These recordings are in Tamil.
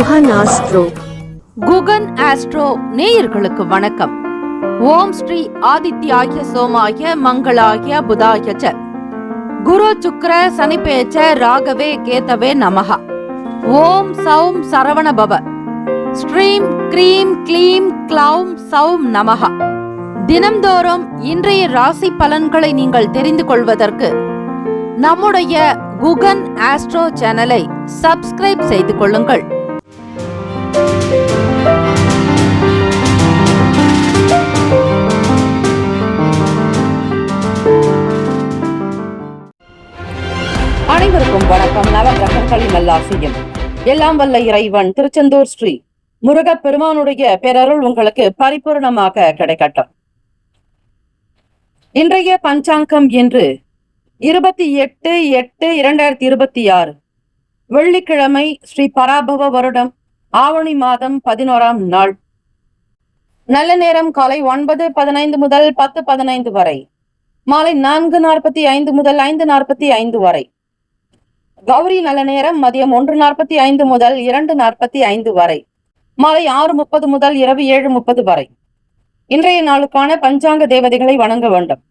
குகன் ஆஸ்ட்ரோ. குகன் ஆஸ்ட்ரோ நேயர்களுக்கு வணக்கம். ஓம் ஸ்ரீ ஆதித்யாய சோமாய மங்களாய புதாய ச குரு சுக்ர சனிபேச்ச ராகவே கேதவே நமஹ. ஓம் சௌம் சரவண பவ. ஸ்ரீம் க்ரீம் க்ளீம் க்ளௌம் சௌம் நமஹ. தினம்தோறும் இன்றைய ராசி பலன்களை நீங்கள் தெரிந்து கொள்வதற்கு நம்முடைய குகன் ஆஸ்ட்ரோ சேனலை சப்ஸ்கிரைப் செய்து கொள்ளுங்கள். அனைவருக்கும் வணக்கம். நவகிரகங்களின் நல்லாசியும் எல்லாம் வல்ல இறைவன் திருச்செந்தூர் ஸ்ரீ முருகப் பெருமானுடைய பேரருள் உங்களுக்கு பரிபூர்ணமாக கிடைக்கட்டும். இன்றைய பஞ்சாங்கம் என்று 28/8/2026 வெள்ளிக்கிழமை, ஸ்ரீ பராபவ வருடம் ஆவணி மாதம் 11ஆம் நாள். நல்ல நேரம் காலை 9:15 முதல் 10:15 வரை, மாலை 4:45 முதல் 5:45 வரை. கௌரி நல்ல நேரம் மதியம் 1:45 முதல் 2:45 வரை, மாலை 6:30 முதல் இரவு 7:30 வரை. இன்றைய நாளுக்கான பஞ்சாங்க தேவதைகளை வணங்க வேண்டும்.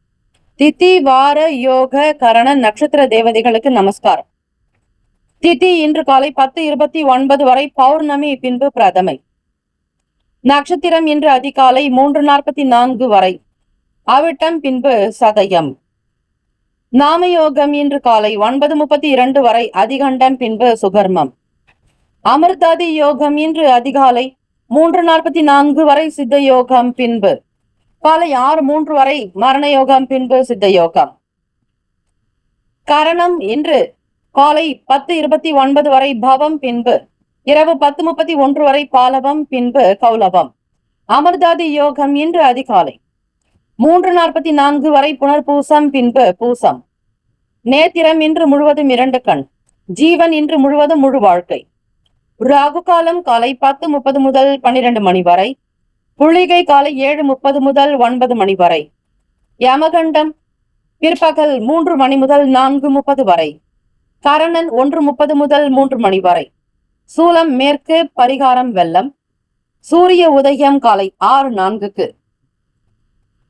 திதி, வார, யோக, கரண, நட்சத்திர தேவதைகளுக்கு நமஸ்காரம். திதி இன்று காலை 10:29 வரை பௌர்ணமி, பின்பு பிரதமை. நட்சத்திரம் இன்று அதிகாலை 3:44 வரை அவிட்டம், பின்பு சதயம். நாமயோகம் இன்று காலை 9:32 வரை அதிகண்டம், பின்பு சுகர்மம். அமிர்தாதி யோகம் இன்று அதிகாலை 3:44 வரை சித்த யோகம், பின்பு காலை 6:03 வரை மரண யோகம், பின்பு சித்த யோகம். கரணம் இன்று காலை 10:29 வரை பவம், பின்பு இரவு 10:31 வரை பாலவம், பின்பு கௌலவம். அமிர்தாதி யோகம் இன்று அதிகாலை 3:44 வரை புனர்பூசம், பின்பு பூசம். நேத்திரம் இன்று முழுவதும் 2 கண். ஜீவன் இன்று முழுவதும் முழு வாழ்க்கை. ராகு காலம் காலை 10:30 முதல் 12 மணி வரை. புளிகை காலை 7:30 முதல் 9 மணி வரை. யமகண்டம் பிற்பகல் 3 மணி முதல் 4:30 வரை. கரணன் 1:30 முதல் 3 மணி வரை. சூலம் மேற்கு, பரிகாரம் வெள்ளம். சூரிய உதயம் காலை 6:04.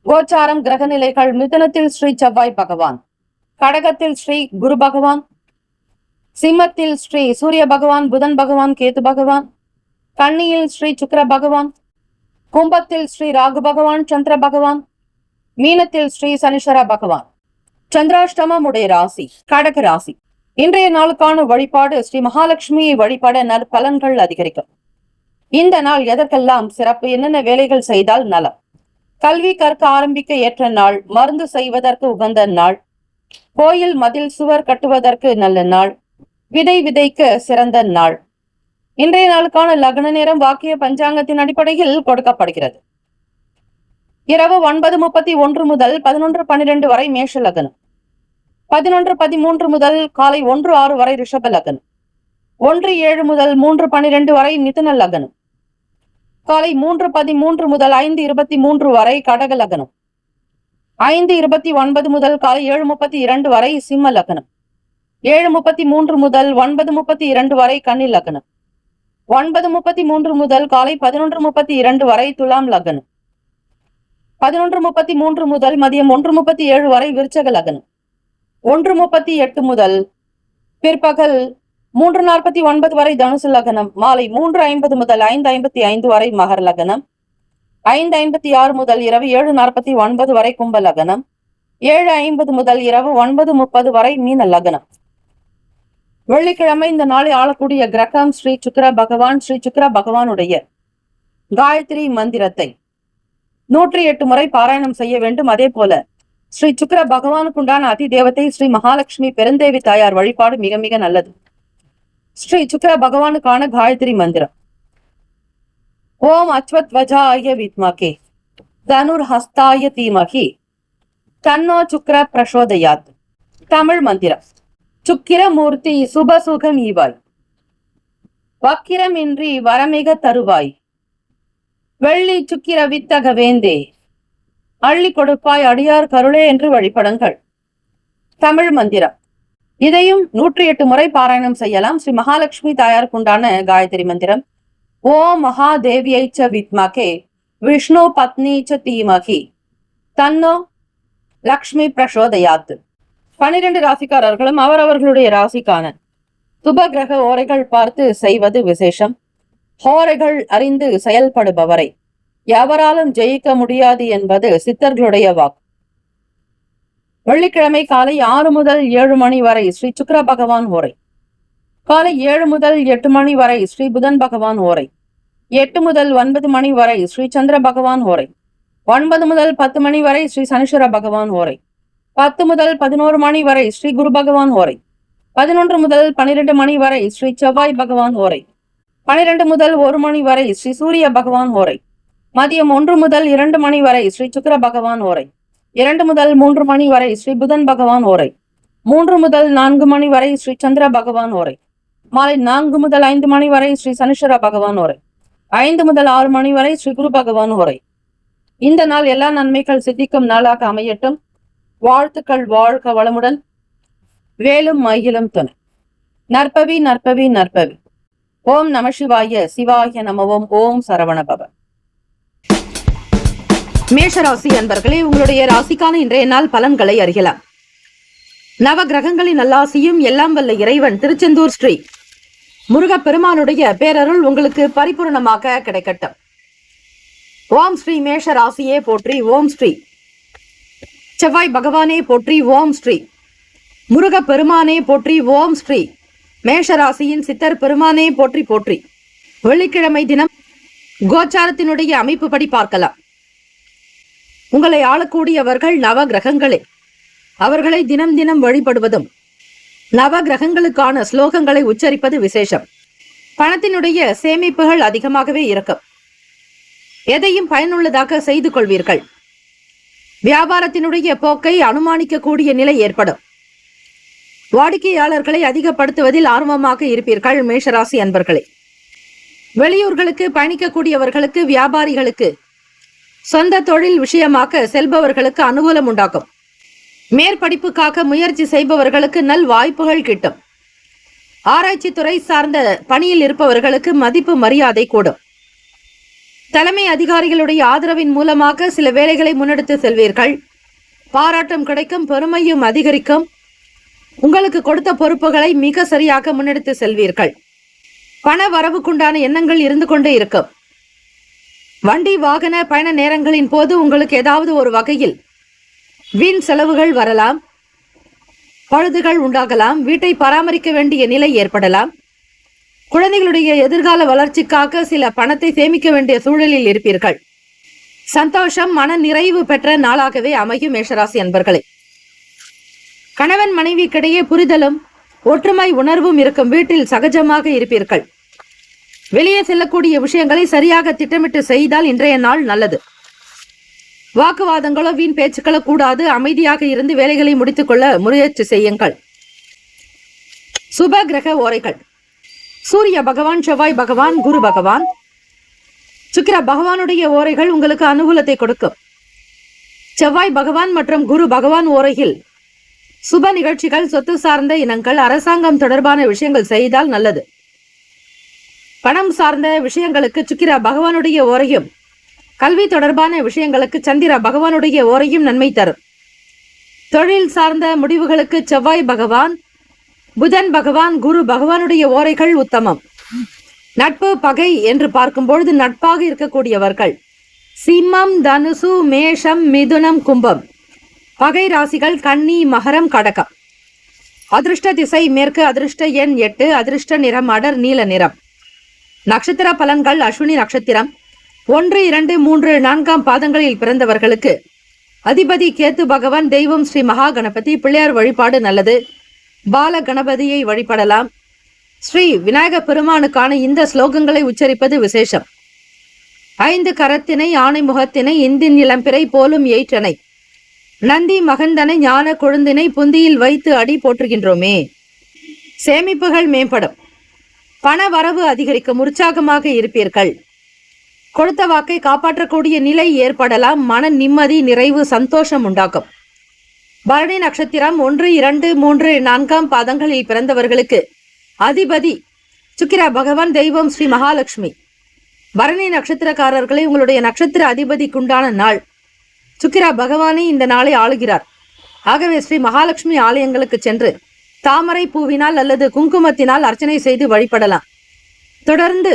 கோச்சாரம் கிரக நிலைகள்: மிதுனத்தில் ஸ்ரீ செவ்வாய் பகவான், கடகத்தில் ஸ்ரீ குரு பகவான், சிம்மத்தில் ஸ்ரீ சூரிய பகவான், புதன் பகவான், கேது பகவான், கன்னியில் ஸ்ரீ சுக்கிர பகவான், கும்பத்தில் ஸ்ரீ ராகு பகவான், சந்திர பகவான், மீனத்தில் ஸ்ரீ சனீஸ்வர பகவான். சந்திராஷ்டமம் உடைய ராசி கடக ராசி. இன்றைய நாளுக்கான வழிபாடு: ஸ்ரீ மகாலட்சுமியை வழிபாட நற்பலன்கள் அதிகரிக்கும். இந்த நாள் எதற்கெல்லாம் சிறப்பு? என்னென்ன வேலைகள் செய்தால் நலம்? கல்வி கற்க ஆரம்பிக்க ஏற்ற நாள். மருந்து செய்வதற்கு உகந்த நாள். கோயில் மதில் சுவர் கட்டுவதற்கு நல்ல நாள். விதை விதைக்க சிறந்த நாள். இன்றைய நாளுக்கான லக்ன நேரம் வாக்கிய பஞ்சாங்கத்தின் அடிப்படையில் கொடுக்கப்படுகிறது. இரவு 9:31 முதல் 11:12 வரை மேஷ லக்னம். 11:13 முதல் காலை 1:06 வரை ரிஷப லக்னம். 1:07 முதல் 3:12 வரை மிதுன லக்னம். காலை 3:13 முதல் 5:23 வரை கடக லக்னம். 5:29 முதல் காலை 7:32 வரை சிம்ம லக்னம். 7:33 முதல் 9:32 வரை கன்னி லக்னம். 9:33 முதல் காலை 11:32 வரை துலாம் லக்னம். 11:33 முதல் மதியம் 1:37 வரை விருச்சக லக்னம். 1:38 முதல் பிற்பகல் 3:49 வரை தனுசு லக்னம். மாலை 3:50 முதல் 5:55 வரை மகர லக்னம். 5:56 முதல் இரவு 7:49 வரை கும்ப லக்னம். 7:50 முதல் இரவு 9:30 வரை மீன லக்னம். வெள்ளிக்கிழமை. இந்த நாளை ஆளக்கூடிய கிரகம் ஸ்ரீ சுக்கிர பகவான். ஸ்ரீ சுக்கிர பகவானுடைய காயத்ரி மந்திரத்தை 108 முறை பாராயணம் செய்ய வேண்டும். அதே போல ஸ்ரீ சுக்கிர பகவானுக்குண்டான அதி தேவத்தை ஸ்ரீ மகாலட்சுமி பெருந்தேவி தாயார் வழிபாடு மிக மிக நல்லது. ஸ்ரீ சுக்கிர பகவானுக்கான காயத்ரி மந்திரம்: ஓம் அஸ்வத்வஜாய வித்மகே தனுர் ஹஸ்தாய தீமகி தன்னோ சுக்கிர பிரசோதயாத். தமிழ் மந்திரம்: சுக்கிரமூர்த்தி சுபசுகம் ஈவாய், வக்கிரமின்றி வரமிக தருவாய், வெள்ளி சுக்கிர வித்தக வேந்தே, அள்ளி கொடுப்பாய் அடியார் கருளே என்று வழிபடுங்கள். தமிழ் மந்திரம்: இதையும் 108 முறை பாராயணம் செய்யலாம். ஸ்ரீ மகாலட்சுமி தாயாருக்கு உண்டான காயத்ரி மந்திரம் ஓம் மகாதேவியை ச வித்மகே விஷ்ணு பத்னி ச தீமகி தன்னோ லக்ஷ்மி பிரசோதயாத். 12 ராசிக்காரர்களும் அவரவர்களுடைய ராசிக்கான சுப கிரக ஓரைகள் பார்த்து செய்வது விசேஷம். ஹோரைகள் அறிந்து செயல்படுபவரை எவராலும் ஜெயிக்க முடியாது என்பது சித்தர்களுடைய வாக்கு. வெள்ளிக்கிழமை காலை 6 முதல் 7 மணி வரை ஸ்ரீ சுக்கிர பகவான் ஓரை, காலை 7 முதல் 8 மணி வரை ஸ்ரீ புதன் பகவான் ஓரை, 8 முதல் 9 மணி வரை ஸ்ரீ சந்திர பகவான் ஓரை, 9 முதல் 10 மணி வரை ஸ்ரீ சனீஸ்வர பகவான் ஓரை, 10 முதல் 11 மணி வரை ஸ்ரீ குரு பகவான் ஓரை, 11 முதல் 12 மணி வரை ஸ்ரீ செவ்வாய் பகவான் ஓரை, 12 முதல் 1 மணி வரை ஸ்ரீ சூரிய பகவான் ஓரை, மதியம் 1 முதல் 2 மணி வரை ஸ்ரீ சுக்கிர பகவான் ஓரை, 2 முதல் 3 மணி வரை ஸ்ரீ புதன் பகவான் ஓரை, 3 முதல் 4 மணி வரை ஸ்ரீ சந்திர பகவான் ஓரை, மாலை 4 முதல் 5 மணி வரை ஸ்ரீ சனீஸ்வர பகவான் ஓரை, 5 முதல் 6 மணி வரை ஸ்ரீ குரு பகவான் ஓரை. இந்த நாள் எல்லா நன்மைகள் சித்திக்கும் நாளாக அமையட்டும். வாழ்த்துக்கள். வாழ்க வளமுடன். வேலும் மயிலும் துணை. நற்பவி நற்பவி நற்பவி. ஓம் நம சிவாய. சிவாய நமவோம். ஓம் சரவணபவ. மேஷராசி அன்பர்களே, உங்களுடைய ராசிக்கான இன்றைய நாள் பலன்களை அறியலாம். நவ கிரகங்களின் நல்லாசியும் எல்லாம் வல்ல இறைவன் திருச்செந்தூர் ஸ்ரீ முருகப்பெருமானுடைய பேரருள் உங்களுக்கு பரிபூர்ணமாக கிடைக்கட்டும். ஓம் ஸ்ரீ மேஷ ராசியே போற்றி. ஓம் ஸ்ரீ செவ்வாய் பகவானே போற்றி. ஓம் ஸ்ரீ முருகப்பெருமானே போற்றி. ஓம் ஸ்ரீ மேஷராசியின் சித்தர் பெருமானே போற்றி போற்றி. வெள்ளிக்கிழமை தினம் கோச்சாரத்தினுடைய அமைப்பு படி பார்க்கலாம். உங்களை ஆளக்கூடியவர்கள் நவ கிரகங்களே. அவர்களை தினம் தினம் வழிபடுவதும் நவ கிரகங்களுக்கான ஸ்லோகங்களை உச்சரிப்பது விசேஷம். பணத்தினுடைய சேமிப்புகள் அதிகமாகவே இருக்கும். எதையும் பயனுள்ளதாக செய்து கொள்வீர்கள். வியாபாரத்தினுடைய போக்கை அனுமானிக்கக்கூடிய நிலை ஏற்படும். வாடிக்கையாளர்களை அதிகப்படுத்துவதில் ஆர்வமாக இருப்பீர்கள் மேஷராசி அன்பர்களே. வெளியூர்களுக்கு பயணிக்கக்கூடியவர்களுக்கு, வியாபாரிகளுக்கு, சொந்த தொழில் விஷயமாக செல்பவர்களுக்கு அனுகூலம் உண்டாகும். மேற்படிப்புக்காக முயற்சி செய்பவர்களுக்கு நல் வாய்ப்புகள் கிட்டும். ஆராய்ச்சி துறை சார்ந்த பணியில் இருப்பவர்களுக்கு மதிப்பு மரியாதை கூடும். தலைமை அதிகாரிகளுடைய ஆதரவின் மூலமாக சில வேலைகளை முன்னெடுத்து செல்வீர்கள். பாராட்டம் கிடைக்கும். பெருமையும் அதிகரிக்கும். உங்களுக்கு கொடுத்த பொறுப்புகளை மிக சரியாக முன்னெடுத்து செல்வீர்கள். பண வரவுக்குண்டான எண்ணங்கள் இருந்து கொண்டே இருக்கும். வண்டி வாகன பயண நேரங்களின் போது உங்களுக்கு ஏதாவது ஒரு வகையில் வீண் செலவுகள் வரலாம். பழுதுகள் உண்டாகலாம். வீட்டை பராமரிக்க வேண்டிய நிலை ஏற்படலாம். குழந்தைகளுடைய எதிர்கால வளர்ச்சிக்காக சில பணத்தை சேமிக்க வேண்டிய சூழலில் இருப்பீர்கள். சந்தோஷம், மன நிறைவு பெற்ற நாளாகவே அமையும் மேஷராசி அன்பர்களே. கணவன் மனைவிக்கிடையே புரிதலும் ஒற்றுமை உணர்வும் இருக்கும் வீட்டில் சகஜமாக இருப்பீர்கள். வெளியே செல்லக்கூடிய விஷயங்களை சரியாக திட்டமிட்டு செய்தால் இன்றைய நாள் நல்லது. வாக்குவாதங்களோ வீண் பேச்சுக்களோ கூடாது. அமைதியாக இருந்து வேலைகளை முடித்துக் கொள்ள முயற்சி செய்யுங்கள். சுப கிரக ஓரைகள். சூரிய பகவான், செவ்வாய் பகவான், குரு பகவான், சுக்கிர பகவானுடைய ஓரைகள் உங்களுக்கு அனுகூலத்தை கொடுக்கும். செவ்வாய் பகவான் மற்றும் குரு பகவான் ஓரையில் சுப நிகழ்ச்சிகள், சொத்து சார்ந்த இனங்கள், அரசாங்கம் தொடர்பான விஷயங்கள் செய்தால் நல்லது. பணம் சார்ந்த விஷயங்களுக்கு சுக்கிர பகவானுடைய ஓரையும், கல்வி தொடர்பான விஷயங்களுக்கு சந்திர பகவானுடைய ஓரையும் நன்மை தரும். தொழில் சார்ந்த முடிவுகளுக்கு செவ்வாய் பகவான், புதன் பகவான், குரு பகவானுடைய ஓரைகள் உத்தமம். நட்பு பகை என்று பார்க்கும்பொழுது நட்பாக இருக்கக்கூடியவர்கள் சிம்மம், தனுசு, மேஷம், மிதுனம், கும்பம். பகை ராசிகள் கன்னி, மகரம், கடகம். அதிர்ஷ்ட திசை மேற்கு. அதிர்ஷ்ட எண் 8. அதிர்ஷ்ட நிறம் அடர் நீல நிறம். நட்சத்திர பலன்கள். அஸ்வினி நட்சத்திரம் 1, 2, 3, 4 பாதங்களில் பிறந்தவர்களுக்கு அதிபதி கேத்து பகவான். தெய்வம் ஸ்ரீ மகா கணபதி. பிள்ளையார் வழிபாடு நல்லது. பால கணபதியை வழிபடலாம். ஸ்ரீ விநாயக பெருமானுக்கான இந்த ஸ்லோகங்களை உச்சரிப்பது விசேஷம். 5 கரத்தினை, ஆணை முகத்தினை, இந்தின் இளம்பிறை போலும் எயிற்றனை, நந்தி மகந்தனை, ஞான கொழுந்தினை புந்தியில் வைத்து அடி போற்றுகின்றோமே. சேமிப்புகள் மேம்படும். பண வரவு அதிகரிக்கும். உற்சாகமாக இருப்பீர்கள். கொடுத்த வாக்கை காப்பாற்றக்கூடிய நிலை ஏற்படலாம். மன நிம்மதி, நிறைவு, சந்தோஷம் உண்டாகும். பரணி நட்சத்திரம் 1, 2, 3, 4 பாதங்களில் பிறந்தவர்களுக்கு அதிபதி சுக்கிர பகவான், தெய்வம் ஸ்ரீ மகாலட்சுமி. பரணி நட்சத்திரக்காரர்களை உங்களுடைய நட்சத்திர அதிபதிக்குண்டான நாள். சுக்கிர பகவானே இந்த நாளை ஆளுகிறார். ஆகவே ஸ்ரீ மகாலட்சுமி ஆலயங்களுக்கு சென்று தாமரை பூவினால் அல்லது குங்குமத்தினால் அர்ச்சனை செய்து வழிபடலாம். தொடர்ந்து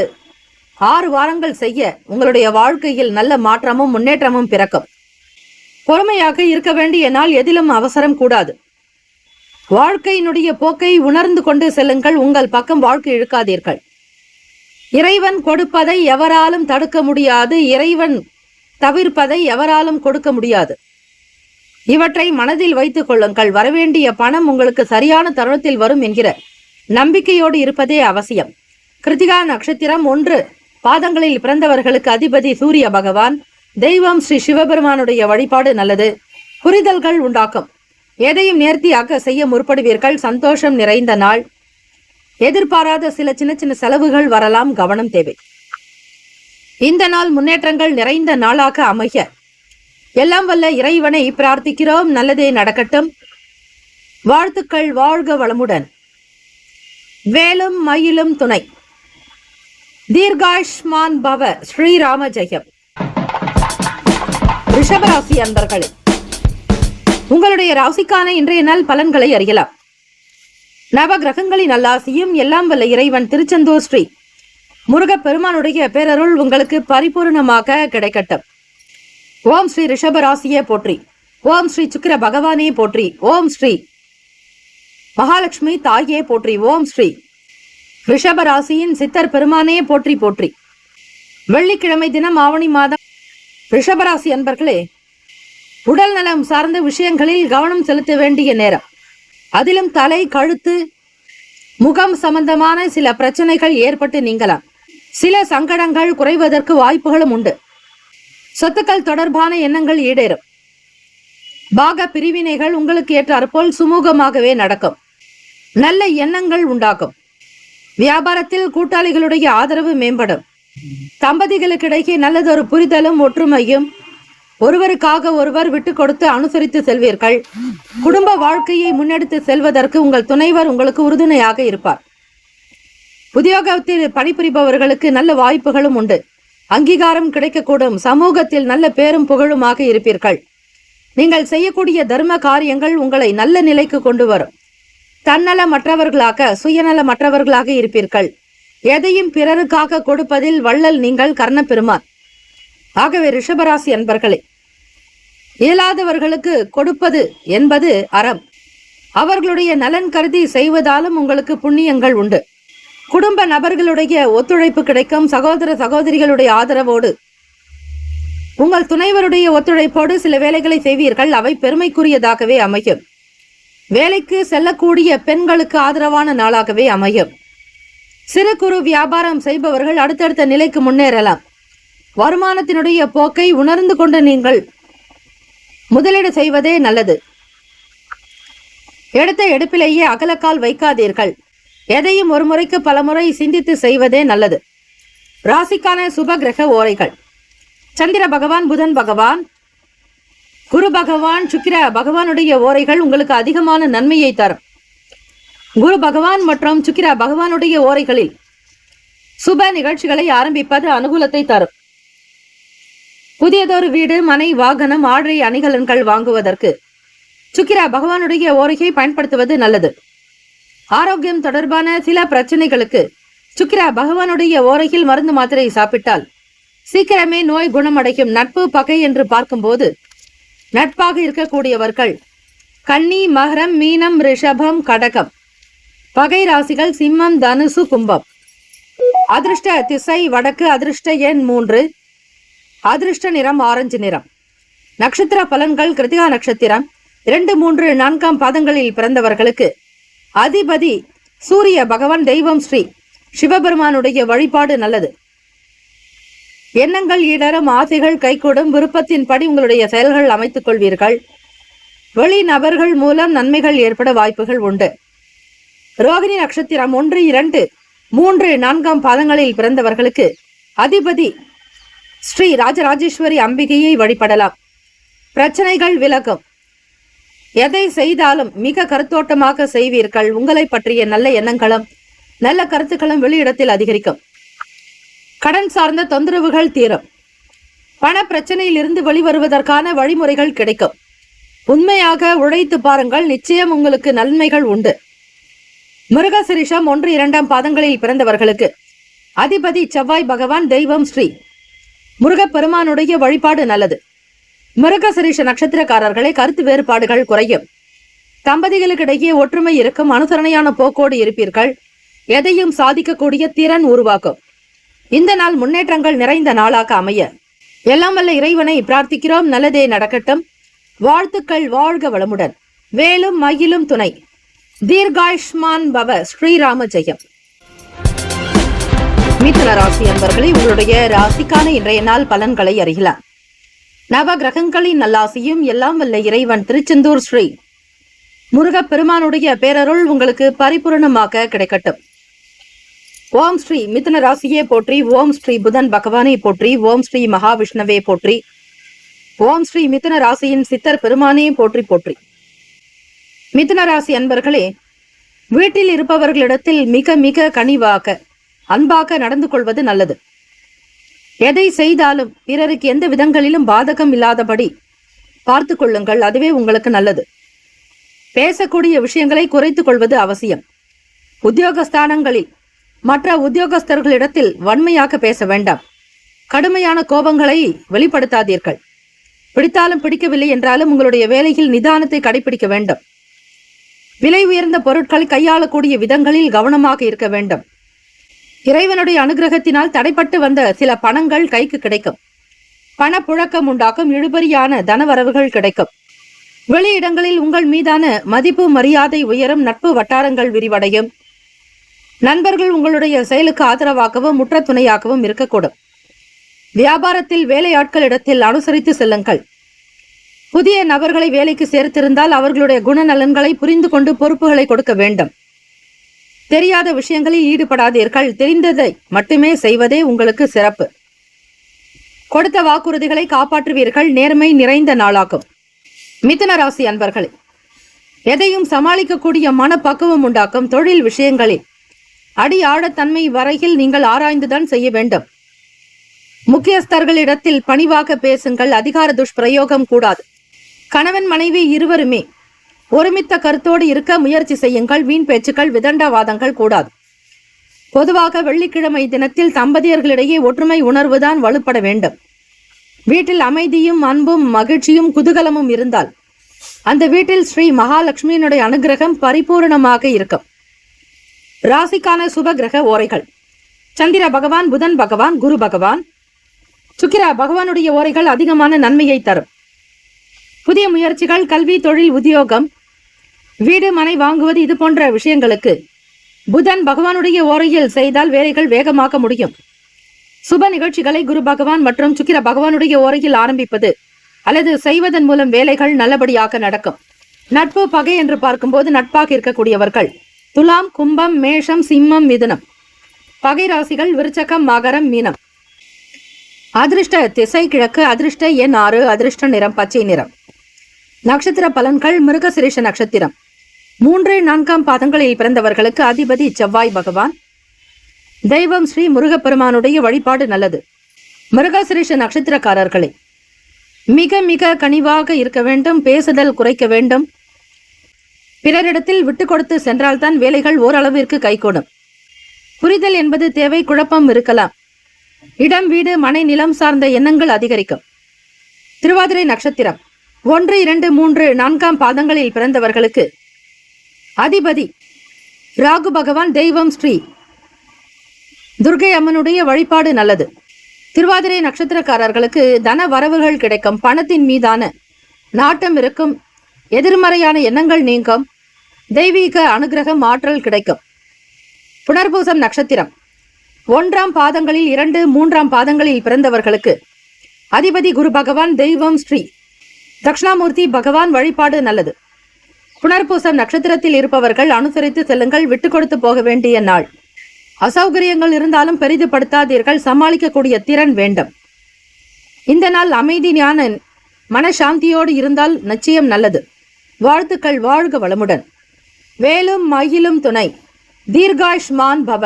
6 வாரங்கள் செய்ய உங்களுடைய வாழ்க்கையில் நல்ல மாற்றமும் முன்னேற்றமும் பிறக்கும். பொறுமையாக இருக்க வேண்டிய நாள். எதிலும் அவசரம் கூடாது. வாழ்க்கையினுடைய போக்கை உணர்ந்து கொண்டு செல்லுங்கள். உங்கள் பக்கம் வாழ்க்கை இழுக்காதீர்கள். இறைவன் கொடுப்பதை எவராலும் தடுக்க முடியாது. இறைவன் தவிர்ப்பதை எவராலும் கொடுக்க முடியாது. இவற்றை மனதில் வைத்துக் கொள்ளுங்கள். வரவேண்டிய பணம் உங்களுக்கு சரியான தருணத்தில் வரும் என்கிற நம்பிக்கையோடு இருப்பதே அவசியம். கிருத்திகா நட்சத்திரம் 1 பாதங்களில் பிறந்தவர்களுக்கு அதிபதி சூரிய பகவான், தெய்வம் ஸ்ரீ சிவபெருமானுடைய வழிபாடு நல்லது. புரிதல்கள் உண்டாக்கும். எதையும் நேர்த்தியாக செய்ய முற்படுவீர்கள். சந்தோஷம் நிறைந்த நாள். எதிர்பாராத சில சின்ன சின்ன செலவுகள் வரலாம். கவனம் தேவை. இந்த நாள் முன்னேற்றங்கள் நிறைந்த நாளாக அமைய எல்லாம் வல்ல இறைவனை பிரார்த்திக்கிறோம். நல்லதே நடக்கட்டும். வாழ்த்துக்கள். வாழ்க வளமுடன். வேலும் மயிலும் துணை. தீர்காயுஷ்மான் பவ. ஸ்ரீராம ஜெயம். ரிஷபராசி அன்பர்களே, உங்களுடைய ராசிக்கான இன்றைய நாள் பலன்களை அறியலாம். நவ கிரகங்களின் நல்லாசியும் எல்லாம் வல்ல இறைவன் திருச்செந்தூர் ஸ்ரீ முருகப்பெருமானுடைய பேரருள் உங்களுக்கு பரிபூர்ணமாக கிடைக்கட்டும். ஓம் ஸ்ரீ ரிஷபராசியே போற்றி. ஓம் ஸ்ரீ சுக்கிர பகவானே போற்றி. ஓம் ஸ்ரீ மகாலட்சுமி தாயே போற்றி. ஓம் ஸ்ரீ ரிஷபராசியின் சித்தர் பெருமானே போற்றி போற்றி. வெள்ளிக்கிழமை தினம் ஆவணி மாதம் ரிஷபராசி அன்பர்களே, உடல் நலம் சார்ந்த விஷயங்களில் கவனம் செலுத்த வேண்டிய நேரம். அதிலும் தலை, கழுத்து, முகம் சம்பந்தமான சில பிரச்சனைகள் ஏற்பட்டு நீங்கலாம். சில சங்கடங்கள் குறைவதற்கு வாய்ப்புகளும் உண்டு. சொத்துக்கள் தொடர்பான எண்ணங்கள் ஈடேறும். பாக பிரிவினைகள் உங்களுக்கு ஏற்றாற்போல் சுமூகமாகவே நடக்கும். நல்ல எண்ணங்கள் உண்டாகும். வியாபாரத்தில் கூட்டாளிகளுடைய ஆதரவு மேம்படும். தம்பதிகளுக்கிடையே நல்லதொரு புரிதலும் ஒற்றுமையும், ஒருவருக்காக ஒருவர் விட்டு கொடுத்து அனுசரித்து செல்வீர்கள். குடும்ப வாழ்க்கையை முன்னெடுத்து செல்வதற்கு உங்கள் துணைவர் உங்களுக்கு உறுதுணையாக இருப்பார். உத்தியோகத்தில் பணிபுரிபவர்களுக்கு நல்ல வாய்ப்புகளும் உண்டு. அங்கீகாரம் கிடைக்கக்கூடும். சமூகத்தில் நல்ல பேரும் புகழுமாக இருப்பீர்கள். நீங்கள் செய்யக்கூடிய தர்ம காரியங்கள் உங்களை நல்ல நிலைக்கு கொண்டு வரும். தன்னலமற்றவர்களாக, சுயநலமற்றவர்களாக இருப்பீர்கள். எதையும் பிறருக்காக கொடுப்பதில் வள்ளல் நீங்கள், கர்ணப்பெருமான். ஆகவே ரிஷபராசி அன்பர்களே, இயலாதவர்களுக்கு கொடுப்பது என்பது அறம். அவர்களுடைய நலன் கருதி செய்வதாலும் உங்களுக்கு புண்ணியங்கள் உண்டு. குடும்ப நபர்களுடைய ஒத்துழைப்பு கிடைக்கும். சகோதர சகோதரிகளுடைய ஆதரவோடு, உங்கள் துணைவருடைய ஒத்துழைப்போடு சில வேலைகளை செய்வீர்கள். அவை பெருமைக்குரியதாகவே அமையும். வேலைக்கு செல்லக்கூடிய பெண்களுக்கு ஆதரவான நாளாகவே அமையும். சிறு குறு வியாபாரம் செய்பவர்கள் அடுத்தடுத்த நிலைக்கு முன்னேறலாம். வருமானத்தினுடைய போக்கை உணர்ந்து கொண்டு நீங்கள் முதலீடு செய்வதே நல்லது. எடுத்த எடுப்பிலேயே அகலக்கால் வைக்காதீர்கள். எதையும் ஒரு முறைக்கு பல முறை சிந்தித்து செய்வதே நல்லது. ராசிக்கான சுப கிரக ஓரைகள். சந்திர பகவான், புதன் பகவான், குரு பகவான், சுக்கிர பகவானுடைய ஓரைகள் உங்களுக்கு அதிகமான நன்மையை தரும். குரு பகவான் மற்றும் சுக்கிர பகவானுடைய ஓரைகளில் சுப நிகழ்ச்சிகளை ஆரம்பிப்பது அனுகூலத்தை தரும். புதியதொரு வீடு, மனை, வாகனம், ஆடை அணிகலன்கள் வாங்குவதற்கு சுக்கிர பகவானுடைய ஓரையை பயன்படுத்துவது நல்லது. ஆரோக்கியம் தொடர்பான சில பிரச்சனைகளுக்கு சுக்கிர பகவானுடைய ஓரையில் மருந்து மாத்திரை சாப்பிட்டால் சீக்கிரமே நோய் குணமடையும். நட்பு பகை என்று பார்க்கும்போது நட்பாக இருக்கக்கூடியவர்கள் கன்னி, மகரம், மீனம், ரிஷபம், கடகம். பகை ராசிகள் சிம்மம், தனுசு, கும்பம். அதிர்ஷ்ட திசை வடக்கு. அதிர்ஷ்ட எண் 3. அதிர்ஷ்ட நிறம் ஆரஞ்சு நிறம். நட்சத்திர பலன்கள். கிருத்திகா நட்சத்திரம் 2, 3, 4 பாதங்களில் பிறந்தவர்களுக்கு அதிபதி சூரிய பகவான், தெய்வம் ஸ்ரீ சிவபெருமானுடைய வழிபாடு நல்லது. எண்ணங்கள் ஈடரும். ஆசைகள் கைகூடும். விருப்பத்தின்படி உங்களுடைய செயல்கள் அமைத்துக் கொள்வீர்கள். வெளி நபர்கள் மூலம் நன்மைகள் ஏற்பட வாய்ப்புகள் உண்டு. ரோகிணி நட்சத்திரம் 1, 2, 3, 4 பாதங்களில் பிறந்தவர்களுக்கு அதிபதி ஸ்ரீ ராஜராஜேஸ்வரி அம்பிகையை வழிபடலாம். பிரச்சனைகள் விலகும். எதை செய்தாலும் மிக கருத்தோட்டமாக செய்வீர்கள். உங்களை பற்றிய நல்ல எண்ணங்களும் நல்ல கருத்துக்களும் வெளியிடத்தில் அதிகரிக்கும். கடன் சார்ந்த தொந்தரவுகள் தீரும். பண பிரச்சனையில் இருந்து வெளிவருவதற்கான வழிமுறைகள் கிடைக்கும். உண்மையாக உழைத்து பாருங்கள், நிச்சயம் உங்களுக்கு நன்மைகள் உண்டு. மிருகசிரிஷம் 1, 2 பாதங்களில் பிறந்தவர்களுக்கு அதிபதி செவ்வாய் பகவான், தெய்வம் ஸ்ரீ முருகப்பெருமானுடைய வழிபாடு நல்லது. மிருகசிரிஷ நட்சத்திரக்காரர்களை கருத்து வேறுபாடுகள் குறையும். தம்பதிகளுக்கிடையே ஒற்றுமை இருக்கும். அனுசரணையான போக்கோடு இருப்பீர்கள். எதையும் சாதிக்கக்கூடிய திறன் உருவாக்கும். இந்த நாள் முன்னேற்றங்கள் நிறைந்த நாளாக அமைய எல்லாம் வல்ல இறைவனை பிரார்த்திக்கிறோம். நல்லதே நடக்கட்டும். வாழ்த்துக்கள். வாழ்க வளமுடன். வேலும் மயிலும் துணை. தீர்காயுஷ்மான் பவ. ஸ்ரீராம ஜெயம். மிதுன ராசி அன்பர்களே, உங்களுடைய ராசிக்கான இன்றைய நாள் பலன்களை அறியலாம். நவ கிரகங்களின் நல்லாசியும் எல்லாம் வல்ல இறைவன் திருச்செந்தூர் ஸ்ரீ முருகப்பெருமானுடைய பேரருள் உங்களுக்கு பரிபூரணமாக கிடைக்கட்டும். ஓம் ஸ்ரீ மிதுன ராசியே போற்றி. ஓம் ஸ்ரீ புதன் பகவானை போற்றி. ஓம் ஸ்ரீ மகாவிஷ்ணுவே போற்றி. ஓம் ஸ்ரீ மிதுன ராசியின் சித்தர் பெருமானே போற்றி போற்றி. மிதுன ராசி அன்பர்களே, வீட்டில் இருப்பவர்களிடத்தில் மிக மிக கனிவாக அன்பாக நடந்து கொள்வது நல்லது. எதை செய்தாலும் பிறருக்கு எந்த விதங்களிலும் பாதகம் இல்லாதபடி பார்த்து கொள்ளுங்கள். அதுவே உங்களுக்கு நல்லது. பேசக்கூடிய விஷயங்களை குறைத்துக் கொள்வது அவசியம். உத்தியோகஸ்தானங்களில் மற்ற உத்தியோகஸ்தர்களிடத்தில் வன்மையாக பேச வேண்டாம். கடுமையான கோபங்களை வெளிப்படுத்தாதீர்கள். பிடித்தாலும் பிடிக்கவில்லை என்றாலும் உங்களுடைய வேலையில் நிதானத்தை கடைபிடிக்க வேண்டும். விலை உயர்ந்த பொருட்களை கையாளக்கூடிய விதங்களில் கவனமாக இருக்க வேண்டும். இறைவனுடைய அனுகிரகத்தினால் தடைப்பட்டு வந்த சில பணங்கள் கைக்கு கிடைக்கும். பணப்புழக்கம் உண்டாக்கும். இழுபறியான தனவரவுகள் கிடைக்கும். வெளியிடங்களில் உங்கள் மீதான மதிப்பு மரியாதை உயரும். நட்பு வட்டாரங்கள் விரிவடையும். நண்பர்கள் உங்களுடைய செயலுக்கு ஆதரவாகவும் முற்ற துணையாகவும் இருக்கக்கூடும். வியாபாரத்தில் வேலையாட்களிடத்தில் அனுசரித்து செல்லுங்கள். புதிய நபர்களை வேலைக்கு சேர்த்திருந்தால் அவர்களுடைய குணநலன்களை புரிந்து கொண்டு பொறுப்புகளை கொடுக்க வேண்டும். தெரியாத விஷயங்களில் ஈடுபடாதீர்கள். தெரிந்ததை மட்டுமே செய்வதே உங்களுக்கு சிறப்பு. கொடுத்த வாக்குறுதிகளை காப்பாற்றுவீர்கள். நேர்மை நிறைந்த நாளாகும். மிதுன ராசி அன்பர்களே, எதையும் சமாளிக்கக்கூடிய மனப்பக்குவம் உண்டாக்கும். தொழில் விஷயங்களில் அடி ஆழத்தன்மை வரையில் நீங்கள் ஆராய்ந்துதான் செய்ய வேண்டும். முக்கியஸ்தர்களிடத்தில் பணிவாக பேசுங்கள். அதிகார துஷ்பிரயோகம் கூடாது. கணவன் மனைவி இருவருமே ஒருமித்த கருத்தோடு இருக்க முயற்சி செய்யுங்கள். வீண் பேச்சுக்கள் விதண்டாவாதங்கள் கூடாது. பொதுவாக வெள்ளிக்கிழமை தினத்தில் தம்பதியர்களிடையே ஒற்றுமை உணர்வுதான் வலுப்பட வேண்டும். வீட்டில் அமைதியும் அன்பும் மகிழ்ச்சியும் குதூகலமும் இருந்தால் அந்த வீட்டில் ஸ்ரீ மகாலட்சுமியினுடைய அனுகிரகம் பரிபூர்ணமாக இருக்கும். ராசிக்கான சுப கிரக ஓரைகள்: சந்திர பகவான், புதன் பகவான், குரு பகவான், சுக்கிர பகவானுடைய ஓரைகள் அதிகமான நன்மையை தரும். புதிய முயற்சிகள், கல்வி, தொழில், உத்தியோகம், வீடு மனை வாங்குவது இது போன்ற விஷயங்களுக்கு புதன் பகவானுடைய ஓரையில் செய்தால் வேலைகள் வேகமாக முடியும். சுப நிகழ்ச்சிகளை குரு பகவான் மற்றும் சுக்கிர பகவானுடைய ஓரையில் ஆரம்பிப்பது அல்லது செய்வதன் மூலம் வேலைகள் நல்லபடியாக நடக்கும். நட்பு பகை என்று பார்க்கும்போது நட்பாக இருக்கக்கூடியவர்கள் துலாம், கும்பம், மேஷம், சிம்மம், மிதுனம். பகை ராசிகள் விருச்சகம், மகரம், மீனம். அதிர்ஷ்ட திசை கிழக்கு. அதிர்ஷ்ட எண் 6. அதிர்ஷ்ட நிறம் பச்சை நிறம். நட்சத்திர பலன்கள்: மிருகசிரிஷ நட்சத்திரம் 3, 4 பாதங்களில் பிறந்தவர்களுக்கு அதிபதி செவ்வாய் பகவான். தெய்வம் ஸ்ரீ முருகப்பெருமானுடைய வழிபாடு நல்லது. மிருகசிரிஷ நட்சத்திரக்காரர்களே, மிக மிக கனிவாக இருக்க வேண்டும். பேசுதல் குறைக்க வேண்டும். பிறரிடத்தில் விட்டு கொடுத்து சென்றால்தான் வேலைகள் ஓரளவிற்கு கைகூடும். புரிதல் என்பது தேவை. குழப்பம் இருக்கலாம். இடம், வீடு, மனை, நிலம் சார்ந்த எண்ணங்கள் அதிகரிக்கும். திருவாதிரை நட்சத்திரம் 1, 2, 3, 4 பாதங்களில் பிறந்தவர்களுக்கு அதிபதி ராகு பகவான். தெய்வம் ஸ்ரீ துர்கை அம்மனுடைய வழிபாடு நல்லது. திருவாதிரை நட்சத்திரக்காரர்களுக்கு தன வரவுகள் கிடைக்கும். பணத்தின் மீதான நாட்டம் இருக்கும். எதிர்மறையான எண்ணங்கள் நீங்கும். தெய்வீக அனுகிரகம், ஆற்றல் கிடைக்கும். புனர்பூசம் நட்சத்திரம் 1 பாதங்களில் 2, 3 பாதங்களில் பிறந்தவர்களுக்கு அதிபதி குரு பகவான். தெய்வம் ஸ்ரீ தட்சிணாமூர்த்தி பகவான். வழிபாடு நல்லது. புனர்பூசம் நட்சத்திரத்தில் இருப்பவர்கள் அனுசரித்து செல்லுங்கள். விட்டு கொடுத்து போக வேண்டிய நாள். அசௌகரியங்கள் இருந்தாலும் பெரிதுபடுத்தாதீர்கள். சமாளிக்கக்கூடிய திறன் வேண்டும். இந்த நாள் அமைதி, ஞான, மனசாந்தியோடு இருந்தால் நிச்சயம் நல்லது. வாழ்த்துக்கள், வாழ்க வளமுடன். வேலும் மயிலும் துணை. தீர்காயுஷ்மான் பவ.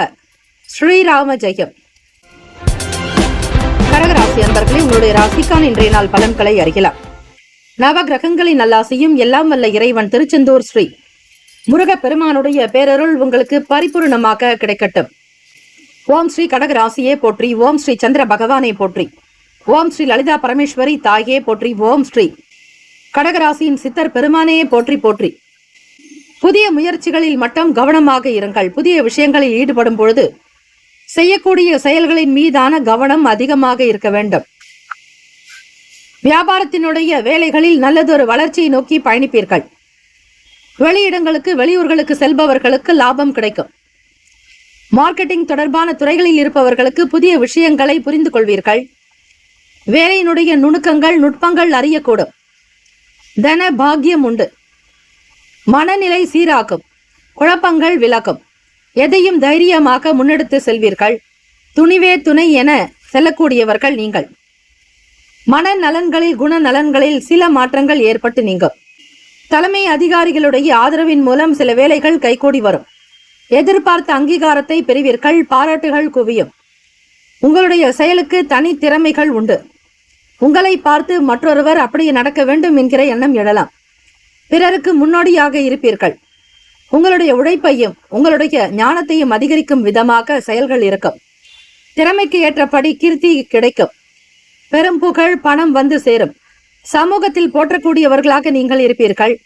ஸ்ரீராம ஜெயம். கடகராசி அன்பர்களே, உங்களுடைய ராசிக்கான இன்றைய நாள் பலன்களை அறியலாம். நவ கிரகங்களின் நல்லாசியும் எல்லாம் வல்ல இறைவன் திருச்செந்தூர் ஸ்ரீ முருகப் பெருமானுடைய பேரருள் உங்களுக்கு பரிபூர்ணமாக கிடைக்கட்டும். ஓம் ஸ்ரீ கடகராசியே போற்றி. ஓம் ஸ்ரீ சந்திர பகவானை போற்றி. ஓம் ஸ்ரீ லலிதா பரமேஸ்வரி தாயே போற்றி. ஓம் ஸ்ரீ கடகராசியின் சித்தர் பெருமானையே போற்றி போற்றி. புதிய முயற்சிகளில் மட்டும் கவனமாக இருங்கள். புதிய விஷயங்களில் ஈடுபடும் பொழுது செய்யக்கூடிய செயல்களின் மீதான கவனம் அதிகமாக இருக்க வேண்டும். வியாபாரத்தினுடைய வேலைகளில் நல்லதொரு வளர்ச்சியை நோக்கி பயணிப்பீர்கள். வெளியிடங்களுக்கு வெளியூர்களுக்கு செல்பவர்களுக்கு லாபம் கிடைக்கும். மார்க்கெட்டிங் தொடர்பான துறைகளில் இருப்பவர்களுக்கு புதிய விஷயங்களை புரிந்து கொள்வீர்கள். வேலையினுடைய நுணுக்கங்கள் நுட்பங்கள் அறியக்கூடும். தன பாக்கியம் உண்டு. மனநிலை சீராக்கும். குழப்பங்கள் விலகும். எதையும் தைரியமாக முன்னெடுத்து செல்வீர்கள். துணிவே துணை என செல்லக்கூடியவர்கள் நீங்கள். மனநலன்களில் குணநலன்களில் சில மாற்றங்கள் ஏற்பட்டு நீங்கும். தலைமை அதிகாரிகளுடைய ஆதரவின் மூலம் சில வேலைகள் கைகூடி வரும். எதிர்பார்த்த அங்கீகாரத்தை பெறுவீர்கள். பாராட்டுகள் குவியும். உங்களுடைய செயலுக்கு தனி திறமைகள் உண்டு. உங்களை பார்த்து மற்றொருவர் அப்படியே நடக்க வேண்டும் என்கிற எண்ணம் எழலாம். பிறருக்கு முன்னோடியாக இருப்பீர்கள். உங்களுடைய உழைப்பையும் உங்களுடைய ஞானத்தையும் அதிகரிக்கும் விதமாக செயல்கள் இருக்கும். திறமைக்கு ஏற்றபடி கீர்த்தி கிடைக்கும். பெரும் புகழ் பணம் வந்து சேரும். சமூகத்தில் போற்றக்கூடியவர்களாக நீங்கள் இருப்பீர்கள்.